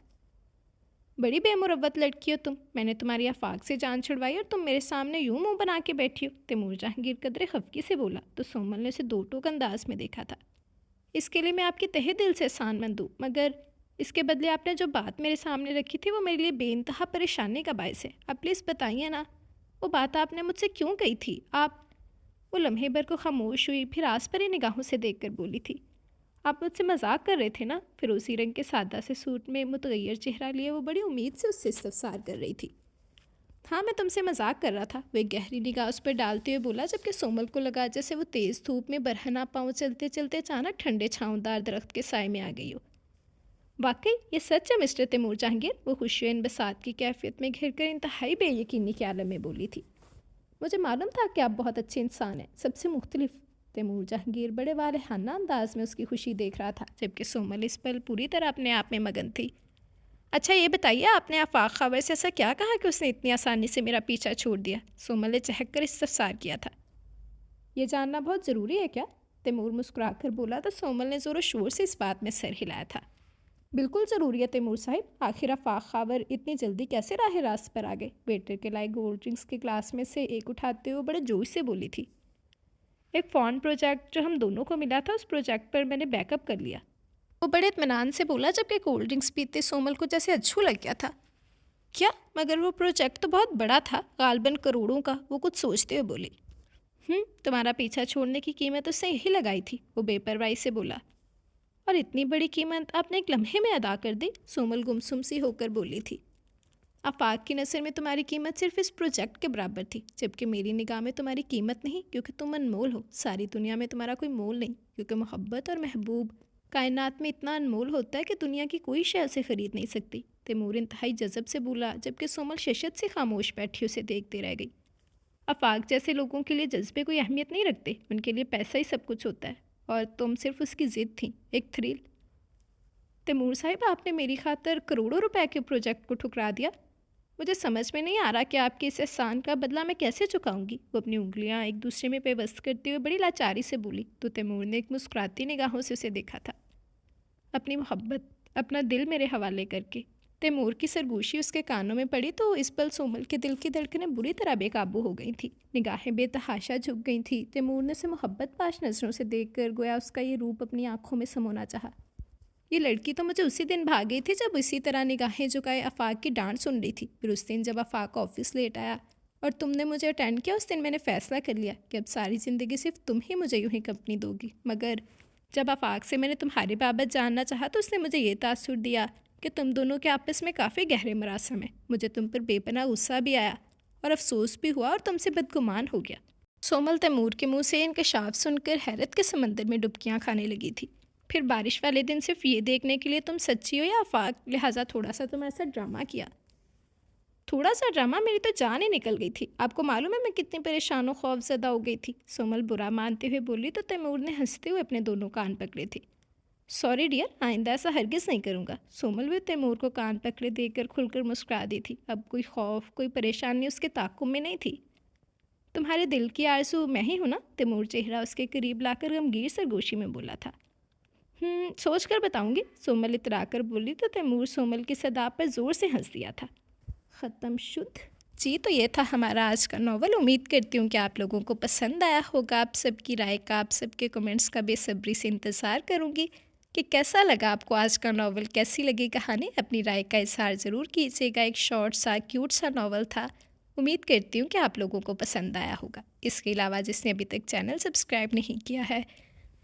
बड़ी बेमुरवत लड़की हो तुम, मैंने तुम्हारी आफाक से जान छुड़वाई और तुम मेरे सामने यूं मुंह बना के बैठी हो, तैमूर जहांगीर कदरे खफकी से बोला। तो सोमल ने उसे 2 टूक अंदाज में देखा था। इसके लिए मैं आपकी तहे दिल से एहसानमंद हूँ, मगर इसके बदले आपने जो बात मेरे सामने रखी थी वो मेरे लिए बेइंतहा परेशानी का बायस है। आप प्लीज़ बताइए ना, वो बात आपने मुझसे क्यों कही थी? आप वो लम्हे भर को खामोश हुई, फिर आस परी निगाहों से देखकर बोली थी, आप मुझसे मजाक कर रहे थे ना? फिरोजी रंग के सादा से सूट में मुतगैर चेहरा लिए वो बड़ी उम्मीद से उससे इस्तफसार कर रही थी। हाँ, मैं तुमसे मजाक कर रहा था, वे गहरी निगाह उस पर डालते हुए बोला। जबकि सोमल को लगा जैसे वो तेज़ धूप में बरहना पाँव चलते चलते अचानक ठंडे छाँवदार दरख्त के साए में आ गई हो। वाकई ये सच है मिस्टर तैमूर जहांगीर, वो खुशी इन बसात की कैफियत में घिर कर इंतहाई बेयकीनी के आलम में बोली थी। मुझे मालूम था कि आप बहुत अच्छे इंसान हैं, सबसे मुख्तलिफ। तैमूर जहांगीर बड़े वालहाना अंदाज में उसकी खुशी देख रहा था, जबकि सोमल इस पल पूरी तरह अपने आप में मगन थी। अच्छा ये बताइए, आपने आफाक खबर से ऐसा क्या कहा कि उसने इतनी आसानी से मेरा पीछा छोड़ दिया? सोमल ने चहक कर इस्तफसार किया था। ये जानना बहुत ज़रूरी है क्या? तैमूर मुस्कुरा कर बोला। तो सोमल ने ज़ोर शोर से इस बात में सर हिलाया था। बिल्कुल ज़रूरी है तैमूर साहिब, आखिर आफाक खबर इतनी जल्दी कैसे राह रास्त पर आ गए? वेटर के लाए कोल्ड ड्रिंक्स के ग्लास में से एक उठाते हुए बड़े जोश से बोली थी। एक फ़ॉन प्रोजेक्ट जो हम दोनों को मिला था, उस प्रोजेक्ट पर मैंने बैकअप कर लिया, वो बड़े इत्मीनान से बोला। जबकि कोल्ड ड्रिंक्स पीते सोमल को जैसे अच्छू लग गया था। क्या? मगर वो प्रोजेक्ट तो बहुत बड़ा था, गालबन करोड़ों का, वो कुछ सोचते हुए बोली। तुम्हारा पीछा छोड़ने की कीमत उसने यही लगाई थी, वो बेपरवाही से बोला। और इतनी बड़ी कीमत आपने एक लम्हे में अदा कर दी, सोमल गुमसुम सी होकर बोली थी। आफाक की नज़र में तुम्हारी कीमत सिर्फ इस प्रोजेक्ट के बराबर थी, जबकि मेरी निगाह में तुम्हारी कीमत नहीं, क्योंकि तुम अनमोल हो। सारी दुनिया में तुम्हारा कोई मोल नहीं, क्योंकि मोहब्बत और महबूब कायनात में इतना अनमोल होता है कि दुनिया की कोई शय उसे ख़रीद नहीं सकती। तैमूर इंतहाई जज़ब से बोला, जबकि सोमल शशत से खामोश बैठी उसे देखते रह गई। आफाक जैसे लोगों के लिए जज्बे कोई अहमियत नहीं रखते, उनके लिए पैसा ही सब कुछ होता है, और तुम सिर्फ उसकी ज़िद थी, एक थ्रिल। तैमूर साहिब, आपने मेरी खातर करोड़ों रुपए के प्रोजेक्ट को ठुकरा दिया। मुझे समझ में नहीं आ रहा कि आपके इस एहसान का बदला मैं कैसे चुकाऊंगी। वो अपनी उंगलियां एक दूसरे में पेवस्त करते हुए बड़ी लाचारी से बोली। तो तैमूर ने एक मुस्कुराती निगाहों से उसे देखा था। अपनी मोहब्बत, अपना दिल मेरे हवाले करके। तैमूर की सरगोशी उसके कानों में पड़ी तो इस पल सोमल के दिल की धड़कनें बुरी तरह बेकाबू हो गई थी, निगाहें बेतहाशा झुक गई थी। तैमूर ने उसे मोहब्बत पाश नज़रों से देखकर गोया उसका ये रूप अपनी आंखों में समोना चाहा। ये लड़की तो मुझे उसी दिन भाग गई थी जब इसी तरह निगाहें झुकाए आफाक की डांट सुन रही थी। फिर उस दिन जब आफाक ऑफिस लेट आया और तुमने मुझे अटेंड किया, उस दिन मैंने फ़ैसला कर लिया कि अब सारी ज़िंदगी सिर्फ तुम ही मुझे यूँ ही कंपनी दोगी। मगर जब आफाक से मैंने तुम्हारी बाबत जानना चाहा तो उसने मुझे ये तासुर दिया कि तुम दोनों के आपस में काफ़ी गहरे मरासम हैं। मुझे तुम पर बेपनाह गुस्सा भी आया और अफसोस भी हुआ और तुमसे बदगुमान हो गया। सोमल तैमूर के मुँह से इंकशाफ सुनकर हैरत के समंदर में डुबकियाँ खाने लगी थी। फिर बारिश वाले दिन सिर्फ ये देखने के लिए तुम सच्ची हो या आफाक, लिहाजा थोड़ा सा तुम्हारे साथ ड्रामा किया। थोड़ा सा ड्रामा? मेरी तो जान ही निकल गई थी। आपको मालूम है मैं कितनी परेशान और खौफजदा हो गई थी, सोमल बुरा मानते हुए बोली। तो तैमूर ने हंसते हुए अपने दोनों कान पकड़े थे। सॉरी डियर, आइंदा ऐसा हरगिज़ नहीं करूँगा। सोमल भी तैमूर को कान पकड़े देखकर खुलकर मुस्कुरा दी थी। अब कोई खौफ, कोई परेशानी उसके ताक़ुब में नहीं थी। तुम्हारे दिल की आरज़ू मैं ही हूँ ना? तैमूर चेहरा उसके करीब लाकर गमगीर सरगोशी में बोला था। सोच कर बताऊँगी, सोमल इतरा कर बोली। तो तैमूर सोमल की सदा पर ज़ोर से हंस दिया था। ख़त्म शुद्ध। जी, तो ये था हमारा आज का नावल। उम्मीद करती हूँ कि आप लोगों को पसंद आया होगा। आप सबकी राय का, आप सबके कमेंट्स का बेसब्री से इंतज़ार करूँगी कि कैसा लगा आपको आज का नावल, कैसी लगी कहानी। अपनी राय का इज़हार ज़रूर कीजिएगा। एक शॉर्ट सा क्यूट सा नावल था। उम्मीद करती हूँ कि आप लोगों को पसंद आया होगा। इसके अलावा जिसने अभी तक चैनल सब्सक्राइब नहीं किया है,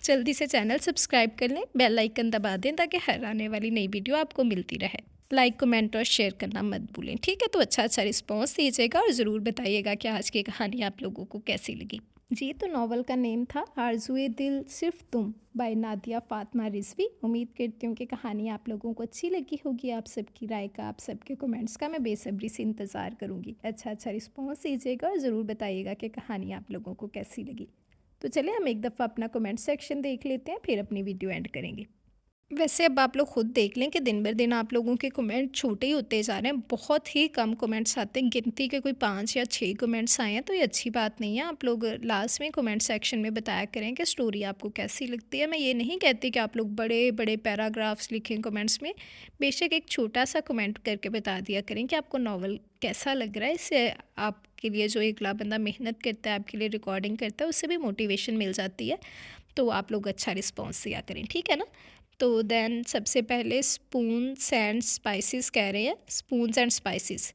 जल्दी से चैनल सब्सक्राइब कर लें, बेल आइकन दबा दें ताकि हर आने वाली नई वीडियो आपको मिलती रहे। लाइक कमेंट और शेयर करना मत भूलें, ठीक है। तो अच्छा अच्छा रिस्पॉन्स दीजिएगा और ज़रूर बताइएगा कि आज की कहानी आप लोगों को कैसी लगी। जी, तो नावल का नेम था आरज़ुए दिल सिर्फ तुम बाय नादिया फ़ातिमा रिज़वी। उम्मीद करती हूँ कि कहानी आप लोगों को अच्छी लगी होगी। आप सबकी राय का, आप सबके कमेंट्स का मैं बेसब्री से इंतज़ार करूँगी। अच्छा अच्छा रिस्पॉन्स दीजिएगा और ज़रूर बताइएगा कि कहानी आप लोगों को कैसी लगी। तो चलिए हम एक दफ़ा अपना कमेंट सेक्शन देख लेते हैं, फिर अपनी वीडियो एंड करेंगे। वैसे अब आप लोग खुद देख लें कि दिन ब दिन आप लोगों के कमेंट छोटे ही होते जा रहे हैं। बहुत ही कम कमेंट्स आते हैं, गिनती के कोई 5 या 6 कमेंट्स आए हैं, तो ये अच्छी बात नहीं है। आप लोग लास्ट में कमेंट सेक्शन में बताया करें कि स्टोरी आपको कैसी लगती है। मैं ये नहीं कहती कि आप लोग बड़े बड़े पैराग्राफ्स लिखें कमेंट्स में। बेशक एक छोटा सा कमेंट करके बता दिया करें कि आपको नावल कैसा लग रहा है। इससे आपके लिए जो अगला बंदा मेहनत करता है, आपके लिए रिकॉर्डिंग करता है, उससे भी मोटिवेशन मिल जाती है। तो आप लोग अच्छा रिस्पॉन्स दिया करें, ठीक है ना। तो देन सबसे पहले स्पून्स एंड स्पाइसेस कह रहे हैं, spoons and spices.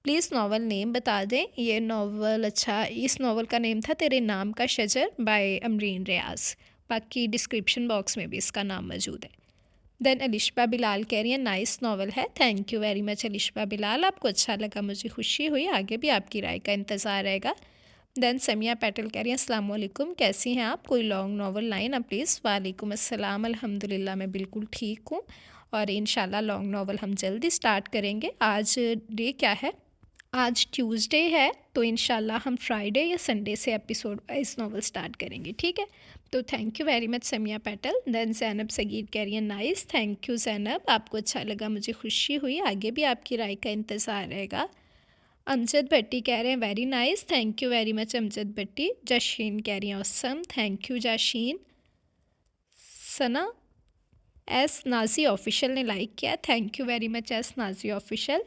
Please novel name बता दें। ये नावल, अच्छा, इस नावल का नेम था तेरे नाम का शजर बाय अमरीन रियाज। बाकी डिस्क्रिप्शन बॉक्स में भी इसका नाम मौजूद है। देन अलिशबा बिलाल कह रही हैं नाइस नावल है। Thank you very much Alishba Bilal, आपको अच्छा लगा, मुझे खुशी हुई। आगे भी आपकी राय का इंतज़ार रहेगा। देन समिया पैटल कह रही हैं अस्सलाम वालेकुम, कैसी हैं आप, कोई लॉन्ग नावल लाइन आप प्लीज़। वालेकुम अस्सलाम, अल्हम्दुलिल्लाह मैं बिल्कुल ठीक हूँ और इंशाल्लाह लॉन्ग नावल हम जल्दी स्टार्ट करेंगे। आज डे क्या है, आज ट्यूसडे है, तो इंशाल्लाह हम फ्राइडे या संडे से एपिसोड वाइज नावल स्टार्ट करेंगे, ठीक है। तो thank you very much Samiya Patel. Then Zainab Sagheer कह रही है नाइस, थैंक यू जैनब, आपको अच्छा लगा, मुझे खुशी हुई। आगे भी आपकी राय का इंतज़ार रहेगा। अमजद भट्टी कह रहे हैं very nice, thank you very much Amjad Bhatti. Jasheen कह रही हैं awesome, thank you Jasheen. Sana S Naazi official ने लाइक किया, thank you very much S Naazi official.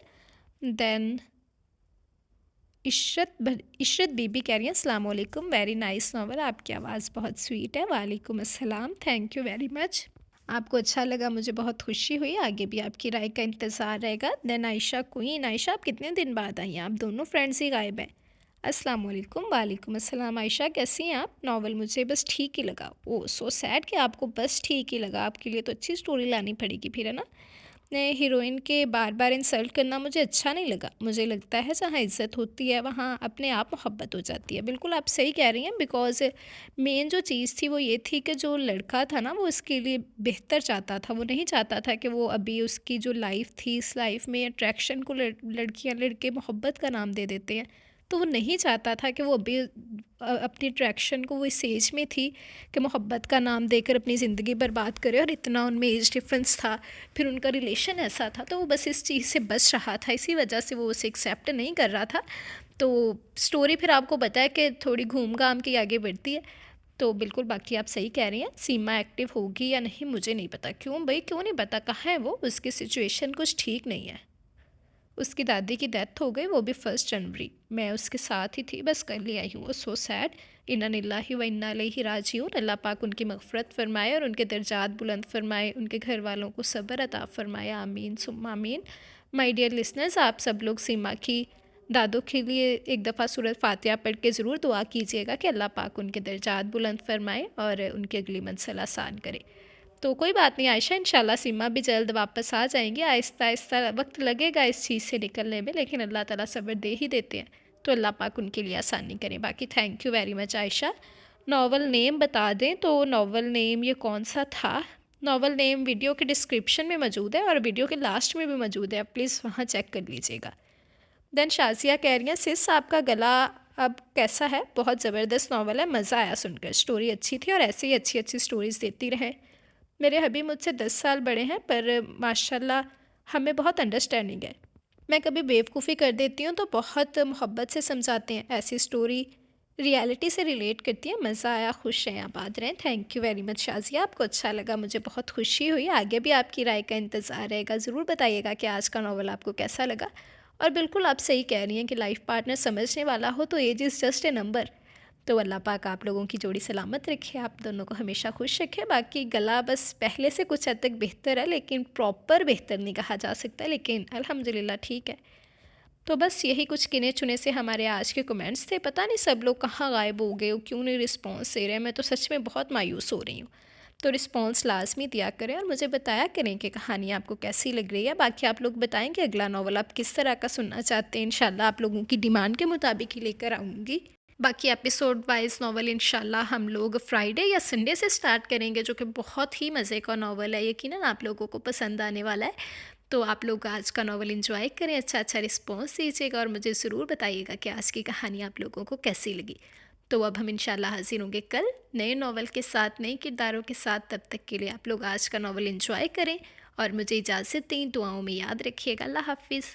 Then Ishrat Bibi कह रही हैं अस्सलाम वालेकुम, वेरी नाइस नावल, आपकी आवाज़ बहुत स्वीट है। वालेकुम अस्सलाम, थैंक यू वेरी मच, आपको अच्छा लगा, मुझे बहुत खुशी हुई। आगे भी आपकी राय का इंतज़ार रहेगा। देन आयशा क्वीन, आयशा आप कितने दिन बाद आई हैं, आप दोनों फ्रेंड्स ही गायब हैं। अस्सलाम वालेकुम। वालेकुम अस्सलाम। आयशा कैसी हैं आप, नावल मुझे बस ठीक ही लगा। ओ सो सैड कि आपको बस ठीक ही लगा, आपके लिए तो अच्छी स्टोरी लानी पड़ेगी फिर, है ना। ने हीरोइन के बार बार इंसल्ट करना मुझे अच्छा नहीं लगा। मुझे लगता है जहाँ इज़्ज़त होती है वहाँ अपने आप मोहब्बत हो जाती है। बिल्कुल आप सही कह रही हैं, बिकॉज़ मेन जो चीज़ थी वो ये थी कि जो लड़का था ना वो उसके लिए बेहतर चाहता था। वो नहीं चाहता था कि वो अभी उसकी जो लाइफ़ थी, इस लाइफ़ में अट्रैक्शन को लड़कियाँ लड़के मोहब्बत का नाम दे देते हैं। तो वो नहीं चाहता था कि वो अभी अपनी अट्रैक्शन को, वो इस एज में थी कि मोहब्बत का नाम देकर अपनी ज़िंदगी बर्बाद करे। और इतना उनमें एज डिफरेंस था, फिर उनका रिलेशन ऐसा था, तो वो बस इस चीज़ से बच रहा था। इसी वजह से वो उसे एक्सेप्ट नहीं कर रहा था। तो स्टोरी फिर आपको पता है कि थोड़ी घूम घाम के आगे बढ़ती है। तो बिल्कुल बाकी आप सही कह रही हैं। सीमा एक्टिव होगी या नहीं मुझे नहीं पता। क्यों भाई, क्यों नहीं पता, कहाँ है वो, उसकी सिचुएशन कुछ ठीक नहीं है। उसकी दादी की डेथ हो गई, वो भी 1 जनवरी। मैं उसके साथ ही थी, बस कल ही आई हूँ। So sad. इन्ना लिल्लाहि व इन्ना इलैहि राजिऊन। अल्लाह पाक उनकी मग़फ़िरत फ़रमाए और उनके दर्जात बुलंद फ़रमाए, उनके घर वालों को सब्र अता फ़रमाए, आमीन सुम्मा आमीन। माय डियर लिसनर्स, आप सब लोग सीमा की दादों के लिए एक दफ़ा सूरत फ़ातिहा पढ़ के ज़रूर दुआ कीजिएगा कि अल्लाह पाक उनके दर्जात बुलंद फ़रमाए और उनकी अगली मंज़िल आसान करे। तो कोई बात नहीं आयशा, इंशाल्लाह सीमा भी जल्द वापस आ जाएंगी। आहिस्ता आहिस्ता वक्त लगेगा इस चीज़ से निकलने में, लेकिन अल्लाह ताला सब्र दे ही देते हैं। तो अल्लाह पाक उनके लिए आसानी करें। बाकी thank you very much Ayesha. Novel name बता दें तो नावल नेम ये कौन सा था। नावल नेम वीडियो के डिस्क्रिप्शन में मौजूद है और वीडियो के लास्ट में भी मौजूद है, आप प्लीज़ वहाँ चेक कर लीजिएगा। देन शाजिया कह रही हैं सिस आपका गला अब कैसा है, बहुत ज़बरदस्त नावल है, मज़ा आया सुनकर, स्टोरी अच्छी थी और ऐसे ही अच्छी अच्छी स्टोरीज़ देती रहें। मेरे हबी मुझसे 10 साल बड़े हैं पर माशाल्लाह हमें बहुत अंडरस्टैंडिंग है। मैं कभी बेवकूफ़ी कर देती हूँ तो बहुत मोहब्बत से समझाते हैं। ऐसी स्टोरी रियलिटी से रिलेट करती है। मज़ा आया, खुश रहें, आबाद रहें। Thank you very much Shazia, आपको अच्छा लगा, मुझे बहुत खुशी हुई। आगे भी आपकी राय का इंतज़ार रहेगा। ज़रूर बताइएगा कि आज का नावल आपको कैसा लगा। और बिल्कुल आप सही कह रही हैं कि लाइफ पार्टनर समझने वाला हो तो age is just a number. तो अल्लाह पाक आप लोगों की जोड़ी सलामत रखे, आप दोनों को हमेशा खुश रखे। बाकी गला बस पहले से कुछ हद तक बेहतर है, लेकिन प्रॉपर बेहतर नहीं कहा जा सकता, लेकिन अल्हम्दुलिल्लाह ठीक है। तो बस यही कुछ गिने चुने से हमारे आज के कमेंट्स थे। पता नहीं सब लोग कहाँ गायब हो गए हो, क्यों नहीं रिस्पॉन्स दे रहे हैं। मैं तो सच में बहुत मायूस हो रही हूँ। तो रिस्पॉन्स लाज़मी दिया करें और मुझे बताया करें कि कहानी आपको कैसी लग रही है। बाकी आप लोग बताएँ कि अगला नॉवल आप किस तरह का सुनना चाहते हैं। इंशाल्लाह आप लोगों की डिमांड के मुताबिक ही लेकर आऊँगी। बाकी एपिसोड वाइज़ नॉवल इंशाल्लाह हम लोग फ्राइडे या संडे से स्टार्ट करेंगे, जो कि बहुत ही मज़े का नॉवल है। यकीनन आप लोगों को पसंद आने वाला है। तो आप लोग आज का नॉवल एंजॉय करें, अच्छा-अच्छा रिस्पॉन्स दीजिएगा और मुझे ज़रूर बताइएगा कि आज की कहानी आप लोगों को कैसी लगी। तो अब हम इंशाल्लाह हाज़िर होंगे कल नए नॉवल के साथ, नए किरदारों के साथ। तब तक के लिए आप लोग आज का नॉवल एंजॉय करें और मुझे इजाज़त दें। दुआओं में याद रखिएगा। अल्लाह हाफ़िज़।